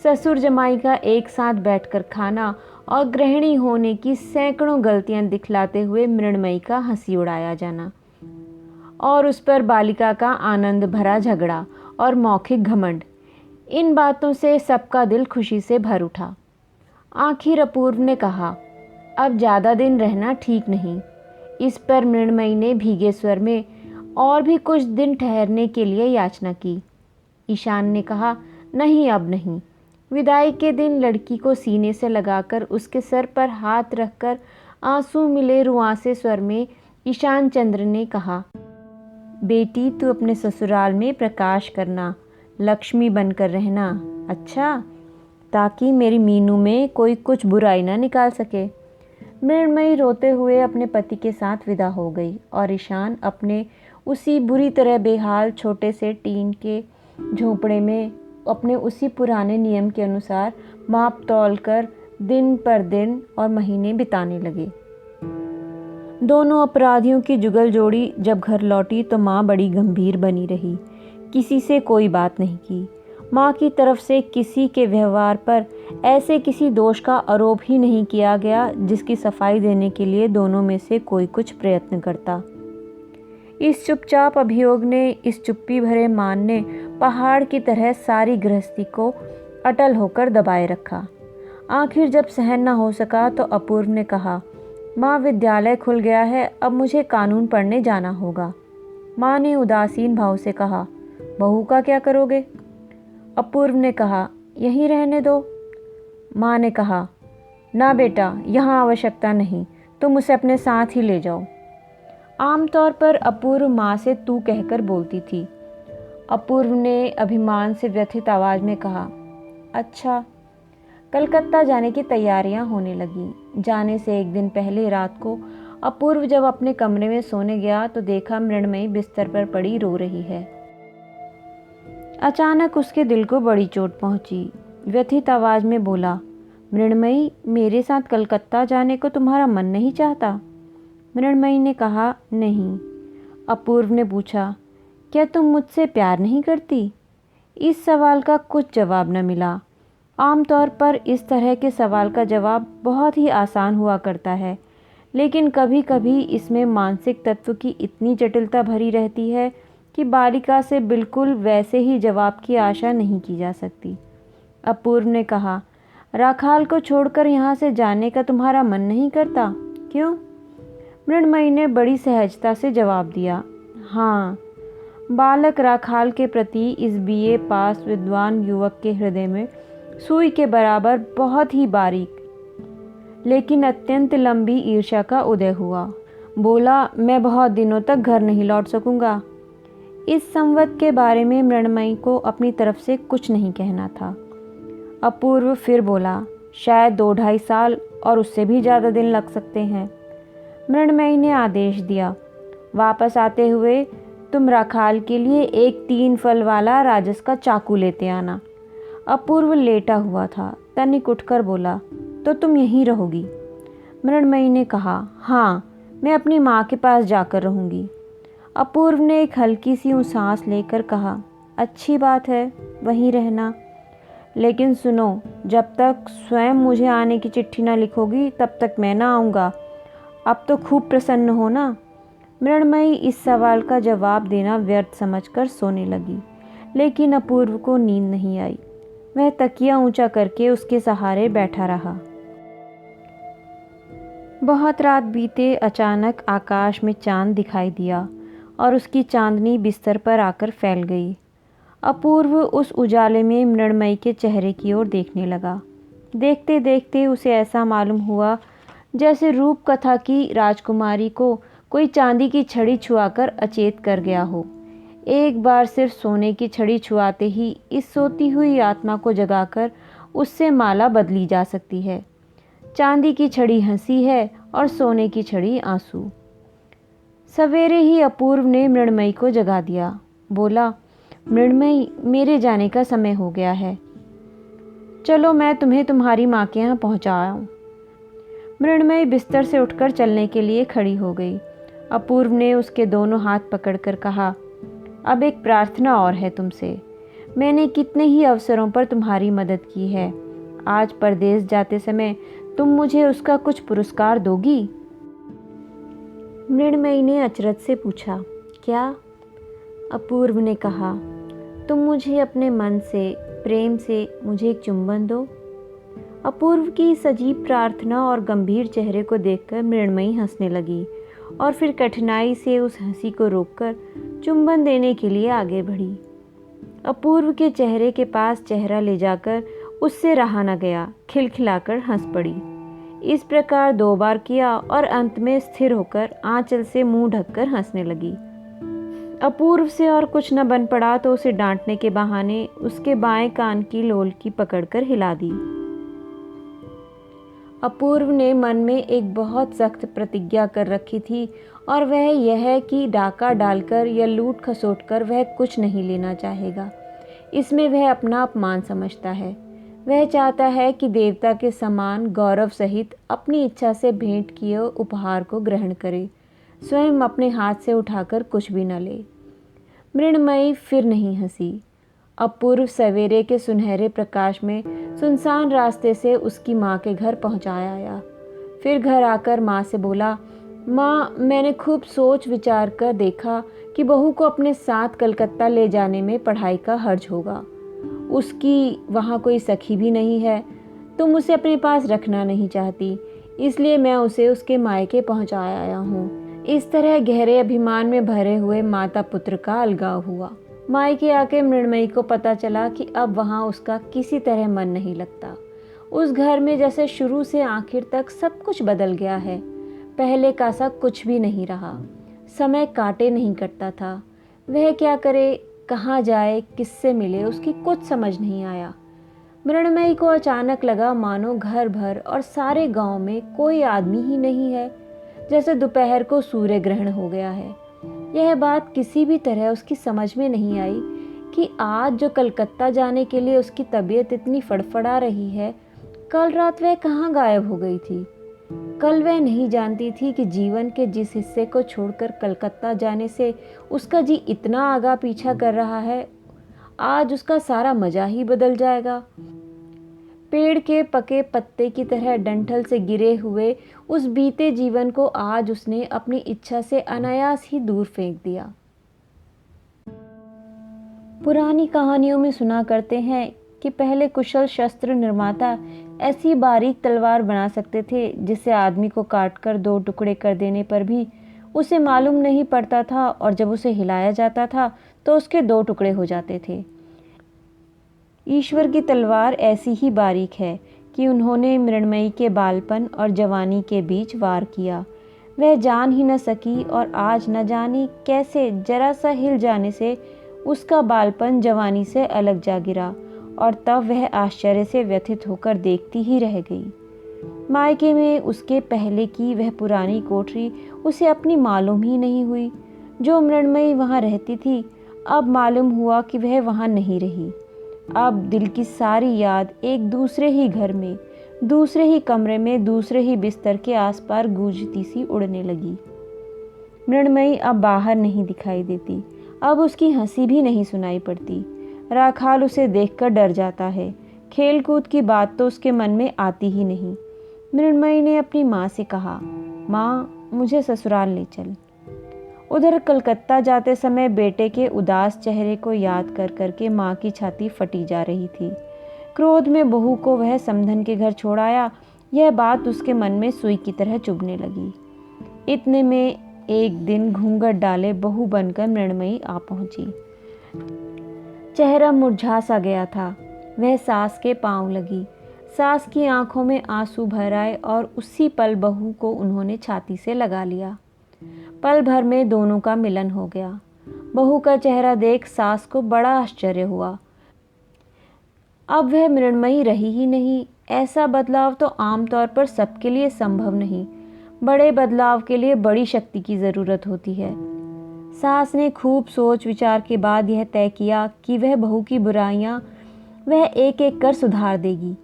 ससुर जमाई का एक साथ बैठकर खाना और गृहिणी होने की सैकड़ों गलतियां दिखलाते हुए मृण्मयी का हंसी उड़ाया जाना, और उस पर बालिका का आनंद भरा झगड़ा और मौखिक घमंड, इन बातों से सबका दिल खुशी से भर उठा। आखिर अपूर्व ने कहा, अब ज़्यादा दिन रहना ठीक नहीं। इस पर मृण्मयी ने भीगे स्वर में और भी कुछ दिन ठहरने के लिए याचना की। ईशान ने कहा, नहीं अब नहीं। विदाई के दिन लड़की को सीने से लगाकर उसके सर पर हाथ रखकर आंसू मिले रुआंसे स्वर में ईशान चंद्र ने कहा, बेटी तू अपने ससुराल में प्रकाश करना, लक्ष्मी बनकर रहना, अच्छा, ताकि मेरी मीनू में कोई कुछ बुराई ना निकाल सके। मृण्मयी रोते हुए अपने पति के साथ विदा हो गई और ईशान अपने उसी बुरी तरह बेहाल छोटे से टीन के झोंपड़े में अपने उसी पुराने नियम के अनुसार माप तौल कर दिन पर दिन और महीने बिताने लगे। दोनों अपराधियों की जुगल जोड़ी जब घर लौटी तो माँ बड़ी गंभीर बनी रही, किसी से कोई बात नहीं की। माँ की तरफ से किसी के व्यवहार पर ऐसे किसी दोष का आरोप ही नहीं किया गया जिसकी सफाई देने के लिए दोनों में से कोई कुछ प्रयत्न करता। इस चुपचाप अभियोग ने, इस चुप्पी भरे मान ने पहाड़ की तरह सारी गृहस्थी को अटल होकर दबाए रखा। आखिर जब सहन न हो सका तो अपूर्व ने कहा, माँ विद्यालय खुल गया है, अब मुझे कानून पढ़ने जाना होगा। माँ ने उदासीन भाव से कहा, बहू का क्या करोगे? अपूर्व ने कहा, यहीं रहने दो। माँ ने कहा, ना बेटा, यहाँ आवश्यकता नहीं, तुम उसे अपने साथ ही ले जाओ। आमतौर पर अपूर्व माँ से तू कहकर बोलती थी। अपूर्व ने अभिमान से व्यथित आवाज़ में कहा, अच्छा। कलकत्ता जाने की तैयारियां होने लगीं। जाने से एक दिन पहले रात को अपूर्व जब अपने कमरे में सोने गया तो देखा मृण्मयी बिस्तर पर पड़ी रो रही है। अचानक उसके दिल को बड़ी चोट पहुंची। व्यथित आवाज़ में बोला, मृण्मयी, मेरे साथ कलकत्ता जाने को तुम्हारा मन नहीं चाहता? मृण्मयी ने कहा, नहीं। अपूर्व ने पूछा, क्या तुम मुझसे प्यार नहीं करती? इस सवाल का कुछ जवाब न मिला। आमतौर पर इस तरह के सवाल का जवाब बहुत ही आसान हुआ करता है, लेकिन कभी कभी इसमें मानसिक तत्व की इतनी जटिलता भरी रहती है कि बालिका से बिल्कुल वैसे ही जवाब की आशा नहीं की जा सकती। अपूर्व ने कहा, राखाल को छोड़कर यहाँ से जाने का तुम्हारा मन नहीं करता, क्यों? मृण्मयी ने बड़ी सहजता से जवाब दिया, हाँ। बालक राखाल के प्रति इस बीए पास विद्वान युवक के हृदय में सुई के बराबर बहुत ही बारीक लेकिन अत्यंत लंबी ईर्ष्या का उदय हुआ। बोला, मैं बहुत दिनों तक घर नहीं लौट सकूंगा। इस संवत के बारे में मृण्मयी को अपनी तरफ से कुछ नहीं कहना था। अपूर्व फिर बोला, शायद 2-2.5 साल और उससे भी ज़्यादा दिन लग सकते हैं। मृण्मयी ने आदेश दिया, वापस आते हुए तुम राखाल के लिए एक 3 फल वाला राजस का चाकू लेते आना। अपूर्व लेटा हुआ था। तनिक उठकर बोला, तो तुम यहीं रहोगी? मृण्मयी ने कहा, हाँ, मैं अपनी माँ के पास जाकर रहूँगी। अपूर्व ने एक हल्की सी सांस लेकर कहा, अच्छी बात है, वहीं रहना। लेकिन सुनो, जब तक स्वयं मुझे आने की चिट्ठी ना लिखोगी तब तक मैं ना आऊँगा। अब तो खूब प्रसन्न हो ना? मृण्मयी इस सवाल का जवाब देना व्यर्थ समझकर सोने लगी, लेकिन अपूर्व को नींद नहीं आई। वह तकिया ऊंचा करके उसके सहारे बैठा रहा। बहुत रात बीते अचानक आकाश में चांद दिखाई दिया और उसकी चांदनी बिस्तर पर आकर फैल गई। अपूर्व उस उजाले में मृण्मयी के चेहरे की ओर देखने लगा। देखते देखते उसे ऐसा मालूम हुआ जैसे रूप कथा की राजकुमारी को कोई चांदी की छड़ी छुआकर अचेत कर गया हो। एक बार सिर्फ सोने की छड़ी छुआते ही इस सोती हुई आत्मा को जगाकर उससे माला बदली जा सकती है। चांदी की छड़ी हंसी है और सोने की छड़ी आंसू। सवेरे ही अपूर्व ने मृण्मयी को जगा दिया। बोला, मृण्मयी, मेरे जाने का समय हो गया है, चलो मैं तुम्हें तुम्हारी माँ के यहाँ पहुँचाऊँ। मृण्मयी बिस्तर से उठकर चलने के लिए खड़ी हो गई। अपूर्व ने उसके दोनों हाथ पकड़कर कहा, अब एक प्रार्थना और है तुमसे। मैंने कितने ही अवसरों पर तुम्हारी मदद की है। आज परदेश जाते समय तुम मुझे उसका कुछ पुरस्कार दोगी? मृण्मयी ने अचरज से पूछा, क्या? अपूर्व ने कहा, तुम मुझे अपने मन से, प्रेम से मुझे एक चुंबन दो। अपूर्व की सजीव प्रार्थना और गंभीर चेहरे को देखकर मृण्मयी हंसने लगी और फिर कठिनाई से उस हंसी को रोककर चुंबन देने के लिए आगे बढ़ी। अपूर्व के चेहरे के पास चेहरा ले जाकर उससे रहा न गया, खिलखिलाकर हंस पड़ी। इस प्रकार 2 बार किया और अंत में स्थिर होकर आंचल से मुंह ढककर हंसने लगी। अपूर्व से और कुछ न बन पड़ा तो उसे डांटने के बहाने उसके बाएं कान की लोल की पकड़कर हिला दी। अपूर्व ने मन में एक बहुत सख्त प्रतिज्ञा कर रखी थी और वह यह है कि डाका डालकर या लूट खसोट कर वह कुछ नहीं लेना चाहेगा। इसमें वह अपना अपमान समझता है। वह चाहता है कि देवता के समान गौरव सहित अपनी इच्छा से भेंट किए उपहार को ग्रहण करे, स्वयं अपने हाथ से उठाकर कुछ भी न ले। मृण्मयी फिर नहीं हंसी। अपूर्व सवेरे के सुनहरे प्रकाश में सुनसान रास्ते से उसकी माँ के घर पहुँचाया आया। फिर घर आकर माँ से बोला, माँ, मैंने खूब सोच विचार कर देखा कि बहू को अपने साथ कलकत्ता ले जाने में पढ़ाई का हर्ज होगा। उसकी वहाँ कोई सखी भी नहीं है, तुम उसे अपने पास रखना नहीं चाहती, इसलिए मैं उसे उसके मायके पहुँचा आया हूँ। इस तरह गहरे अभिमान में भरे हुए माता पुत्र का अलगाव हुआ। मायके आके मृण्मयी को पता चला कि अब वहाँ उसका किसी तरह मन नहीं लगता। उस घर में जैसे शुरू से आखिर तक सब कुछ बदल गया है। पहले का सा कुछ भी नहीं रहा। समय काटे नहीं कटता था। वह क्या करे, कहाँ जाए, किससे मिले, उसकी कुछ समझ नहीं आया। मृण्मयी को अचानक लगा मानो घर भर और सारे गांव में कोई आदमी ही नहीं है, जैसे दोपहर को सूर्य ग्रहण हो गया है। यह बात किसी भी तरह उसकी समझ में नहीं आई कि आज जो कलकत्ता जाने के लिए उसकी तबीयत इतनी फड़फड़ा रही है, कल रात वह कहाँ गायब हो गई थी। कल वह नहीं जानती थी कि जीवन के जिस हिस्से को छोड़कर कलकत्ता जाने से उसका जी इतना आगा पीछा कर रहा है, आज उसका सारा मजा ही बदल जाएगा। पेड़ के पके पत्ते की तरह डंठल से गिरे हुए उस बीते जीवन को आज उसने अपनी इच्छा से अनायास ही दूर फेंक दिया। पुरानी कहानियों में सुना करते हैं कि पहले कुशल शस्त्र निर्माता ऐसी बारीक तलवार बना सकते थे जिसे आदमी को काटकर 2 टुकड़े कर देने पर भी उसे मालूम नहीं पड़ता था, और जब उसे हिलाया जाता था तो उसके 2 टुकड़े हो जाते थे। ईश्वर की तलवार ऐसी ही बारीक है कि उन्होंने मृण्मयी के बालपन और जवानी के बीच वार किया। वह जान ही न सकी, और आज न जानी कैसे जरा सा हिल जाने से उसका बालपन जवानी से अलग जा गिरा, और तब वह आश्चर्य से व्यथित होकर देखती ही रह गई। मायके में उसके पहले की वह पुरानी कोठरी उसे अपनी मालूम ही नहीं हुई। जो मृण्मयी वहाँ रहती थी, अब मालूम हुआ कि वह वहाँ नहीं रही। अब दिल की सारी याद एक दूसरे ही घर में, दूसरे ही कमरे में, दूसरे ही बिस्तर के आसपास गूंजती सी उड़ने लगी। मृण्मयी अब बाहर नहीं दिखाई देती। अब उसकी हंसी भी नहीं सुनाई पड़ती। राखाल उसे देखकर डर जाता है। खेल कूद की बात तो उसके मन में आती ही नहीं। मृण्मयी ने अपनी माँ से कहा, माँ, मुझे ससुराल ले चल। उधर कलकत्ता जाते समय बेटे के उदास चेहरे को याद कर करके माँ की छाती फटी जा रही थी। क्रोध में बहू को वह समधन के घर छोड़ आया, यह बात उसके मन में सुई की तरह चुभने लगी। इतने में एक दिन घूंघट डाले बहू बनकर मृण्मयी आ पहुंची। चेहरा मुरझा सा गया था। वह सास के पांव लगी। सास की आंखों में आंसू भर आए और उसी पल बहू को उन्होंने छाती से लगा लिया। पल भर में दोनों का मिलन हो गया। बहू का चेहरा देख सास को बड़ा आश्चर्य हुआ। अब वह मृण्मयी रही ही नहीं। ऐसा बदलाव तो आमतौर पर सबके लिए संभव नहीं। बड़े बदलाव के लिए बड़ी शक्ति की ज़रूरत होती है। सास ने खूब सोच विचार के बाद यह तय किया कि वह बहू की बुराइयां वह एक एक कर सुधार देगी।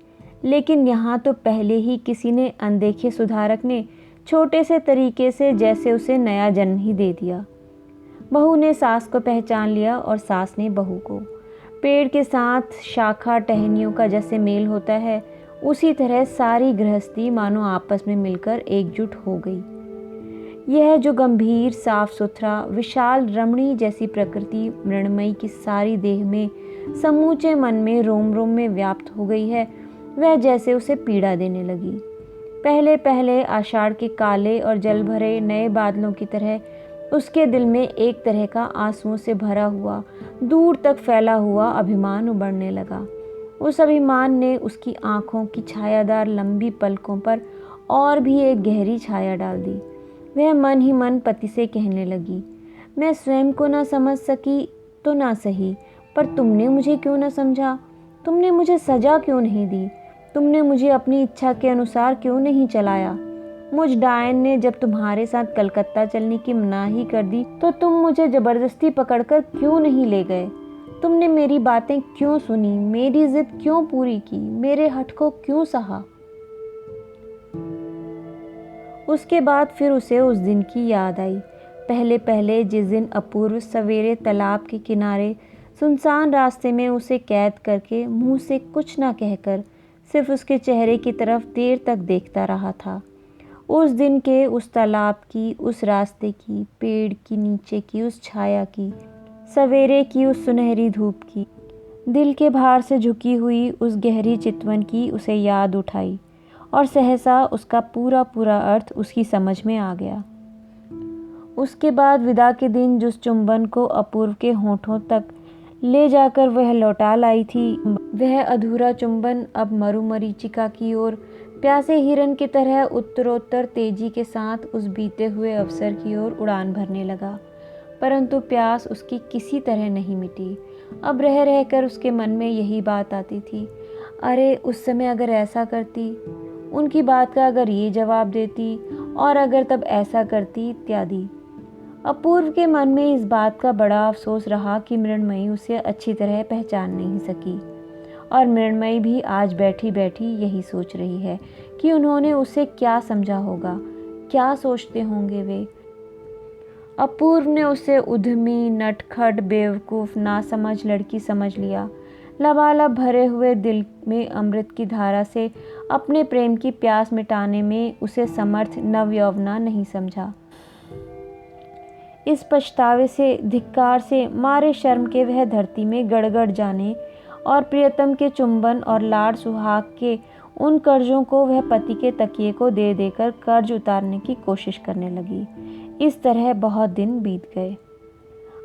लेकिन यहाँ तो पहले ही किसी ने अनदेखे सुधारक ने छोटे से तरीके से जैसे उसे नया जन्म ही दे दिया। बहू ने सास को पहचान लिया और सास ने बहू को। पेड़ के साथ शाखा टहनियों का जैसे मेल होता है, उसी तरह सारी गृहस्थी मानो आपस में मिलकर एकजुट हो गई। यह जो गंभीर, साफ सुथरा, विशाल रमणी जैसी प्रकृति मृण्मयी की सारी देह में, समूचे मन में, रोम रोम में व्याप्त हो गई है, वह जैसे उसे पीड़ा देने लगी। पहले पहले आषाढ़ के काले और जल भरे नए बादलों की तरह उसके दिल में एक तरह का आंसुओं से भरा हुआ, दूर तक फैला हुआ अभिमान उबरने लगा। उस अभिमान ने उसकी आंखों की छायादार लंबी पलकों पर और भी एक गहरी छाया डाल दी। वह मन ही मन पति से कहने लगी, मैं स्वयं को ना समझ सकी तो ना सही, पर तुमने मुझे क्यों ना समझा? तुमने मुझे सजा क्यों नहीं दी? तुमने मुझे अपनी इच्छा के अनुसार क्यों नहीं चलाया? मुझ डायन ने जब तुम्हारे साथ कलकत्ता चलने की मनाही कर दी तो तुम मुझे जबरदस्ती पकड़कर क्यों नहीं ले गए? तुमने मेरी बातें क्यों सुनी, मेरी जिद क्यों पूरी की, मेरे हठ को क्यों सहा। उसके बाद फिर उसे उस दिन की याद आई, पहले पहले जिस दिन अपूर्व सवेरे तालाब के किनारे सुनसान रास्ते में उसे कैद करके मुंह से कुछ ना कहकर सिर्फ उसके चेहरे की तरफ देर तक देखता रहा था। उस दिन के उस तालाब की, उस रास्ते की, पेड़ की नीचे की उस छाया की, सवेरे की उस सुनहरी धूप की, दिल के भार से झुकी हुई उस गहरी चितवन की उसे याद उठाई और सहसा उसका पूरा पूरा अर्थ उसकी समझ में आ गया। उसके बाद विदा के दिन जिस चुंबन को अपूर्व के होठों तक ले जाकर वह लौटा लाई थी, वह अधूरा चुंबन अब मरुमरीचिका की ओर प्यासे हिरन की तरह उत्तरोत्तर तेजी के साथ उस बीते हुए अवसर की ओर उड़ान भरने लगा। परंतु प्यास उसकी किसी तरह नहीं मिटी। अब रह रहकर उसके मन में यही बात आती थी, अरे उस समय अगर ऐसा करती, उनकी बात का अगर ये जवाब देती, और अगर तब ऐसा करती इत्यादि। अपूर्व के मन में इस बात का बड़ा अफसोस रहा कि मृण्मयी उसे अच्छी तरह पहचान नहीं सकी, और मृण्मयी भी आज बैठी बैठी यही सोच रही है कि उन्होंने उसे क्या समझा होगा, क्या सोचते होंगे वे। अपूर्व ने उसे उद्यमी, नटखट, बेवकूफ़, नासमझ लड़की समझ लिया। लबालब भरे हुए दिल में अमृत की धारा से अपने प्रेम की प्यास मिटाने में उसे समर्थ नवयौवना नहीं समझा। इस पछतावे से, धिक्कार से, मारे शर्म के वह धरती में गड़गड़ जाने और प्रियतम के चुंबन और लाड सुहाग के उन कर्जों को वह पति के तकिए को दे देकर कर्ज उतारने की कोशिश करने लगी। इस तरह बहुत दिन बीत गए।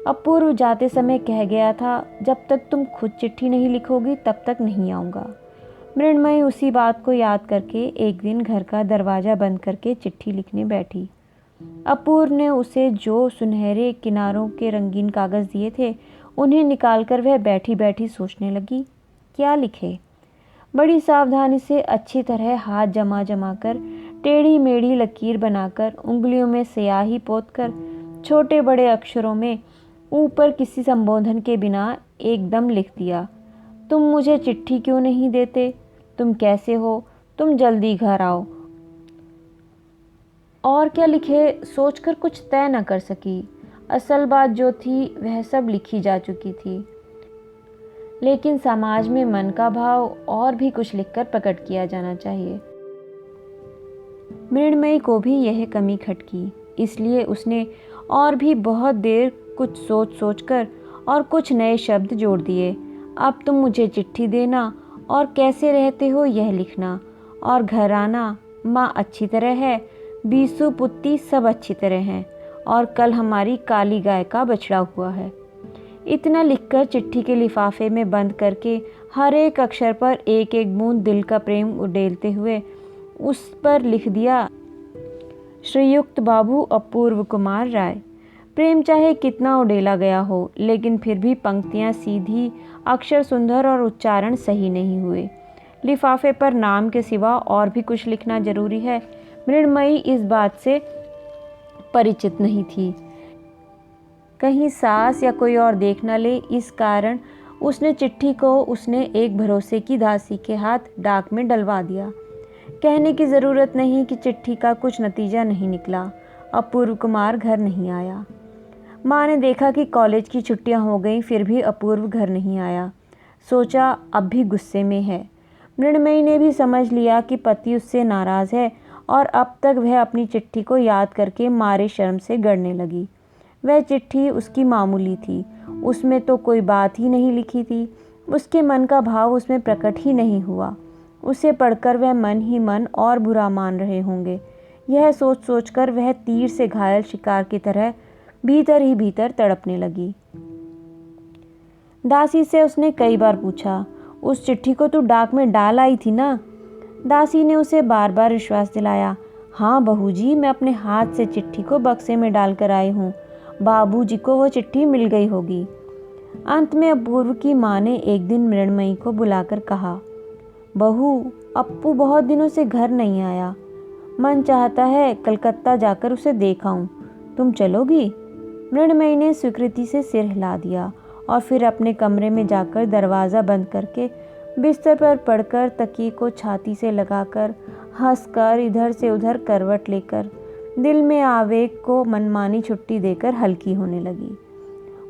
अपूर्व जाते समय कह गया था, जब तक तुम खुद चिट्ठी नहीं लिखोगी तब तक नहीं आऊँगा। मृण्मयी उसी बात को याद करके एक दिन घर का दरवाज़ा बंद करके चिट्ठी लिखने बैठी। अपूर्व ने उसे जो सुनहरे किनारों के रंगीन कागज़ दिए थे, उन्हें निकालकर वह बैठी बैठी सोचने लगी, क्या लिखे। बड़ी सावधानी से अच्छी तरह हाथ जमा जमा कर, टेढ़ी मेढ़ी लकीर बनाकर, उंगलियों में स्याही पोतकर, छोटे बड़े अक्षरों में ऊपर किसी संबोधन के बिना एकदम लिख दिया, तुम मुझे चिट्ठी क्यों नहीं देते, तुम कैसे हो, तुम जल्दी घर आओ। और क्या लिखे सोचकर कुछ तय न कर सकी। असल बात जो थी वह सब लिखी जा चुकी थी, लेकिन समाज में मन का भाव और भी कुछ लिखकर प्रकट किया जाना चाहिए। मृण्मयी को भी यह कमी खटकी, इसलिए उसने और भी बहुत देर कुछ सोच सोचकर और कुछ नए शब्द जोड़ दिए। अब तुम मुझे चिट्ठी देना और कैसे रहते हो यह लिखना, और घर आना, माँ अच्छी तरह है, बीसू पुत्ती सब अच्छी तरह हैं, और कल हमारी काली गाय का बछड़ा हुआ है। इतना लिखकर चिट्ठी के लिफाफे में बंद करके हर एक अक्षर पर एक एक बूंद दिल का प्रेम उड़ेलते हुए उस पर लिख दिया, श्रीयुक्त बाबू अपूर्व कुमार राय। प्रेम चाहे कितना उड़ेला गया हो, लेकिन फिर भी पंक्तियाँ सीधी, अक्षर सुंदर और उच्चारण सही नहीं हुए। लिफाफे पर नाम के सिवा और भी कुछ लिखना जरूरी है। मृण्मयी इस बात से परिचित नहीं थी, कहीं सास या कोई और देख न ले, इस कारण उसने चिट्ठी को उसने एक भरोसे की दासी के हाथ डाक में डलवा दिया। कहने की ज़रूरत नहीं कि चिट्ठी का कुछ नतीजा नहीं निकला। अपूर्व कुमार घर नहीं आया। माँ ने देखा कि कॉलेज की छुट्टियां हो गईं, फिर भी अपूर्व घर नहीं आया। सोचा अब भी गुस्से में है। मृण्मयी ने भी समझ लिया कि पति उससे नाराज़ है, और अब तक वह अपनी चिट्ठी को याद करके मारे शर्म से गड़ने लगी। वह चिट्ठी उसकी मामूली थी, उसमें तो कोई बात ही नहीं लिखी थी, उसके मन का भाव उसमें प्रकट ही नहीं हुआ। उसे पढ़कर वह मन ही मन और बुरा मान रहे होंगे। यह सोच सोचकर वह तीर से घायल शिकार की तरह भीतर ही भीतर तड़पने लगी। दासी से उसने कई बार पूछा, उस चिट्ठी को तू डाक में डाल आई थी ना? दासी ने उसे बार बार विश्वास दिलाया, हाँ बहू जी, मैं अपने हाथ से चिट्ठी को बक्से में डाल कर आई हूँ, बाबूजी को वो चिट्ठी मिल गई होगी। अंत में अपूर्व की माँ ने एक दिन मृण्मयी को बुलाकर कहा, बहू, अप्पू बहुत दिनों से घर नहीं आया, मन चाहता है कलकत्ता जाकर उसे देख आऊं, तुम चलोगी? मृण्मयी ने स्वीकृति से सिर हिला दिया और फिर अपने कमरे में जाकर दरवाज़ा बंद करके बिस्तर पर पड़कर तकिए को छाती से लगाकर हंसकर इधर से उधर करवट लेकर दिल में आवेग को मनमानी छुट्टी देकर हल्की होने लगी।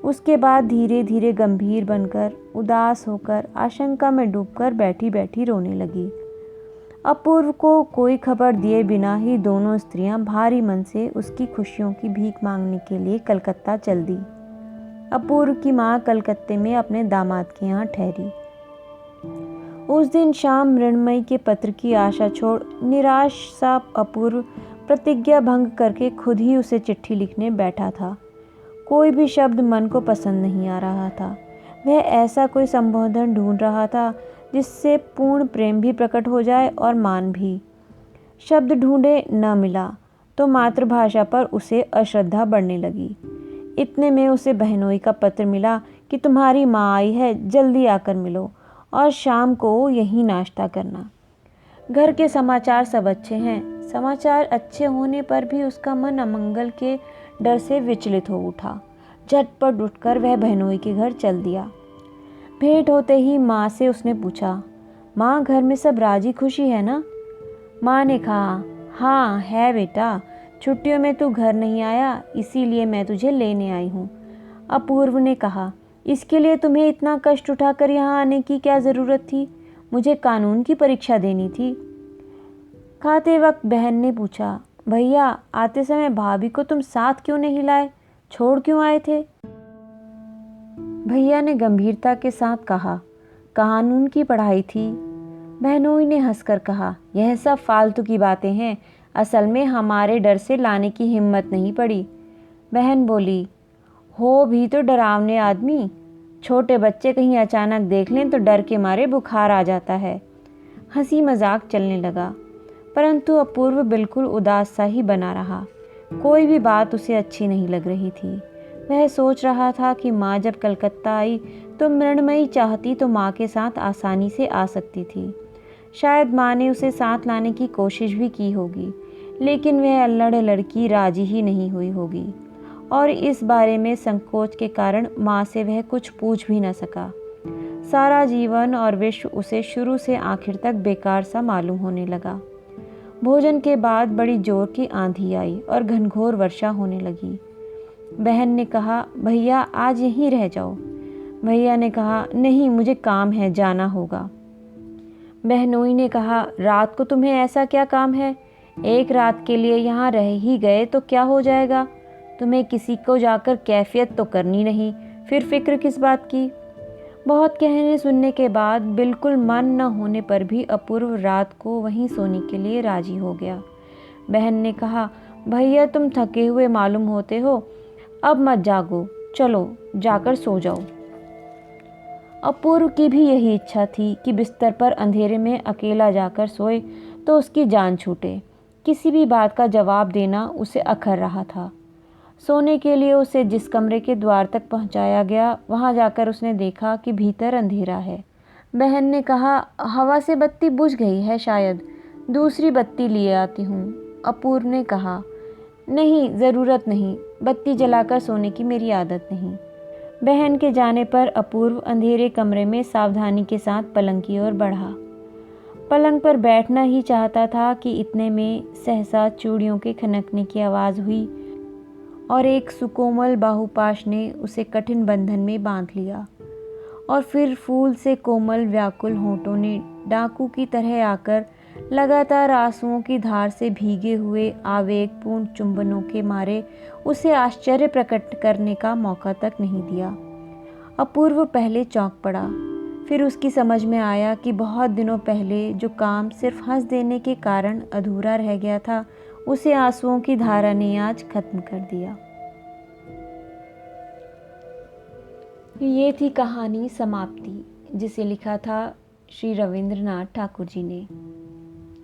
उसके बाद धीरे धीरे गंभीर बनकर, उदास होकर, आशंका में डूबकर बैठी बैठी रोने लगी। अपूर्व को कोई खबर दिए बिना ही दोनों स्त्रियां भारी मन से उसकी खुशियों की भीख मांगने के लिए कलकत्ता चल दी। अपूर्व की मां कलकत्ते में अपने दामाद के यहाँ ठहरी। उस दिन शाम मृण्मयी के पत्र की आशा छोड़ निराश सा अपूर्व प्रतिज्ञा भंग करके खुद ही उसे चिट्ठी लिखने बैठा था। कोई भी शब्द मन को पसंद नहीं आ रहा था। वह ऐसा कोई संबोधन ढूंढ रहा था जिससे पूर्ण प्रेम भी प्रकट हो जाए और मान भी। शब्द ढूंढे न मिला तो मातृभाषा पर उसे अश्रद्धा बढ़ने लगी। इतने में उसे बहनोई का पत्र मिला कि तुम्हारी माँ आई है, जल्दी आकर मिलो और शाम को यहीं नाश्ता करना। घर के समाचार सब अच्छे हैं। समाचार अच्छे होने पर भी उसका मन अमंगल के डर से विचलित हो उठा। झटपट उठकर वह बहनोई के घर चल दिया। भेंट होते ही माँ से उसने पूछा, माँ घर में सब राजी खुशी है ना? माँ ने कहा, हाँ है बेटा, छुट्टियों में तू घर नहीं आया इसीलिए मैं तुझे लेने आई हूँ। अपूर्व ने कहा, इसके लिए तुम्हें इतना कष्ट उठाकर यहाँ आने की क्या ज़रूरत थी? मुझे कानून की परीक्षा देनी थी। खाते वक्त बहन ने पूछा, भैया आते समय भाभी को तुम साथ क्यों नहीं लाए? छोड़ क्यों आए थे? भैया ने गंभीरता के साथ कहा, कानून की पढ़ाई थी। बहनोई ने हंसकर कहा, यह सब फालतू की बातें हैं, असल में हमारे डर से लाने की हिम्मत नहीं पड़ी। बहन बोली, हो भी तो डरावने आदमी, छोटे बच्चे कहीं अचानक देख लें तो डर के मारे बुखार आ जाता है। हंसी मजाक चलने लगा, परंतु अपूर्व बिल्कुल उदास सा ही बना रहा। कोई भी बात उसे अच्छी नहीं लग रही थी। वह सोच रहा था कि माँ जब कलकत्ता आई तो मृण्मयी चाहती तो माँ के साथ आसानी से आ सकती थी। शायद माँ ने उसे साथ लाने की कोशिश भी की होगी, लेकिन वह अल्लड़ लड़की राजी ही नहीं हुई होगी और इस बारे में संकोच के कारण माँ से वह कुछ पूछ भी न सका। सारा जीवन और विश्व उसे शुरू से आखिर तक बेकार सा मालूम होने लगा। भोजन के बाद बड़ी जोर की आंधी आई और घनघोर वर्षा होने लगी। बहन ने कहा, भैया आज यहीं रह जाओ। भैया ने कहा, नहीं मुझे काम है, जाना होगा। बहनोई ने कहा, रात को तुम्हें ऐसा क्या काम है? एक रात के लिए यहाँ रह ही गए तो क्या हो जाएगा? तुम्हें किसी को जाकर कैफियत तो करनी नहीं, फिर फिक्र किस बात की? बहुत कहने सुनने के बाद बिल्कुल मन न होने पर भी अपूर्व रात को वहीं सोने के लिए राजी हो गया। बहन ने कहा, भैया तुम थके हुए मालूम होते हो, अब मत जागो, चलो जाकर सो जाओ। अपूर्व की भी यही इच्छा थी कि बिस्तर पर अंधेरे में अकेला जाकर सोए तो उसकी जान छूटे। किसी भी बात का जवाब देना उसे अखर रहा था। सोने के लिए उसे जिस कमरे के द्वार तक पहुंचाया गया, वहां जाकर उसने देखा कि भीतर अंधेरा है। बहन ने कहा, हवा से बत्ती बुझ गई है शायद, दूसरी बत्ती लिए आती हूँ। अपूर्व ने कहा, नहीं ज़रूरत नहीं, बत्ती जलाकर सोने की मेरी आदत नहीं। बहन के जाने पर अपूर्व अंधेरे कमरे में सावधानी के साथ पलंग की ओर बढ़ा। पलंग पर बैठना ही चाहता था कि इतने में सहसा चूड़ियों के खनकने की आवाज़ हुई और एक सुकोमल बाहुपाश ने उसे कठिन बंधन में बांध लिया और फिर फूल से कोमल व्याकुल होठों ने डाकू की तरह आकर लगातार आंसुओं की धार से भीगे हुए आवेगपूर्ण चुंबनों के मारे उसे आश्चर्य प्रकट करने का मौका तक नहीं दिया। अपूर्व पहले चौंक पड़ा, फिर उसकी समझ में आया कि बहुत दिनों पहले जो काम सिर्फ हंस देने के कारण अधूरा रह गया था, उसे आंसुओं की धारा ने आज खत्म कर दिया। ये थी कहानी समाप्ति, जिसे लिखा था श्री रविंद्रनाथ ठाकुर जी ने।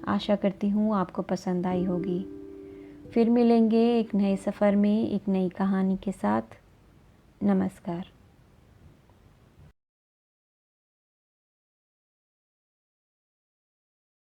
आशा करती हूँ आपको पसंद आई होगी। फिर मिलेंगे एक नए सफ़र में एक नई कहानी के साथ। नमस्कार।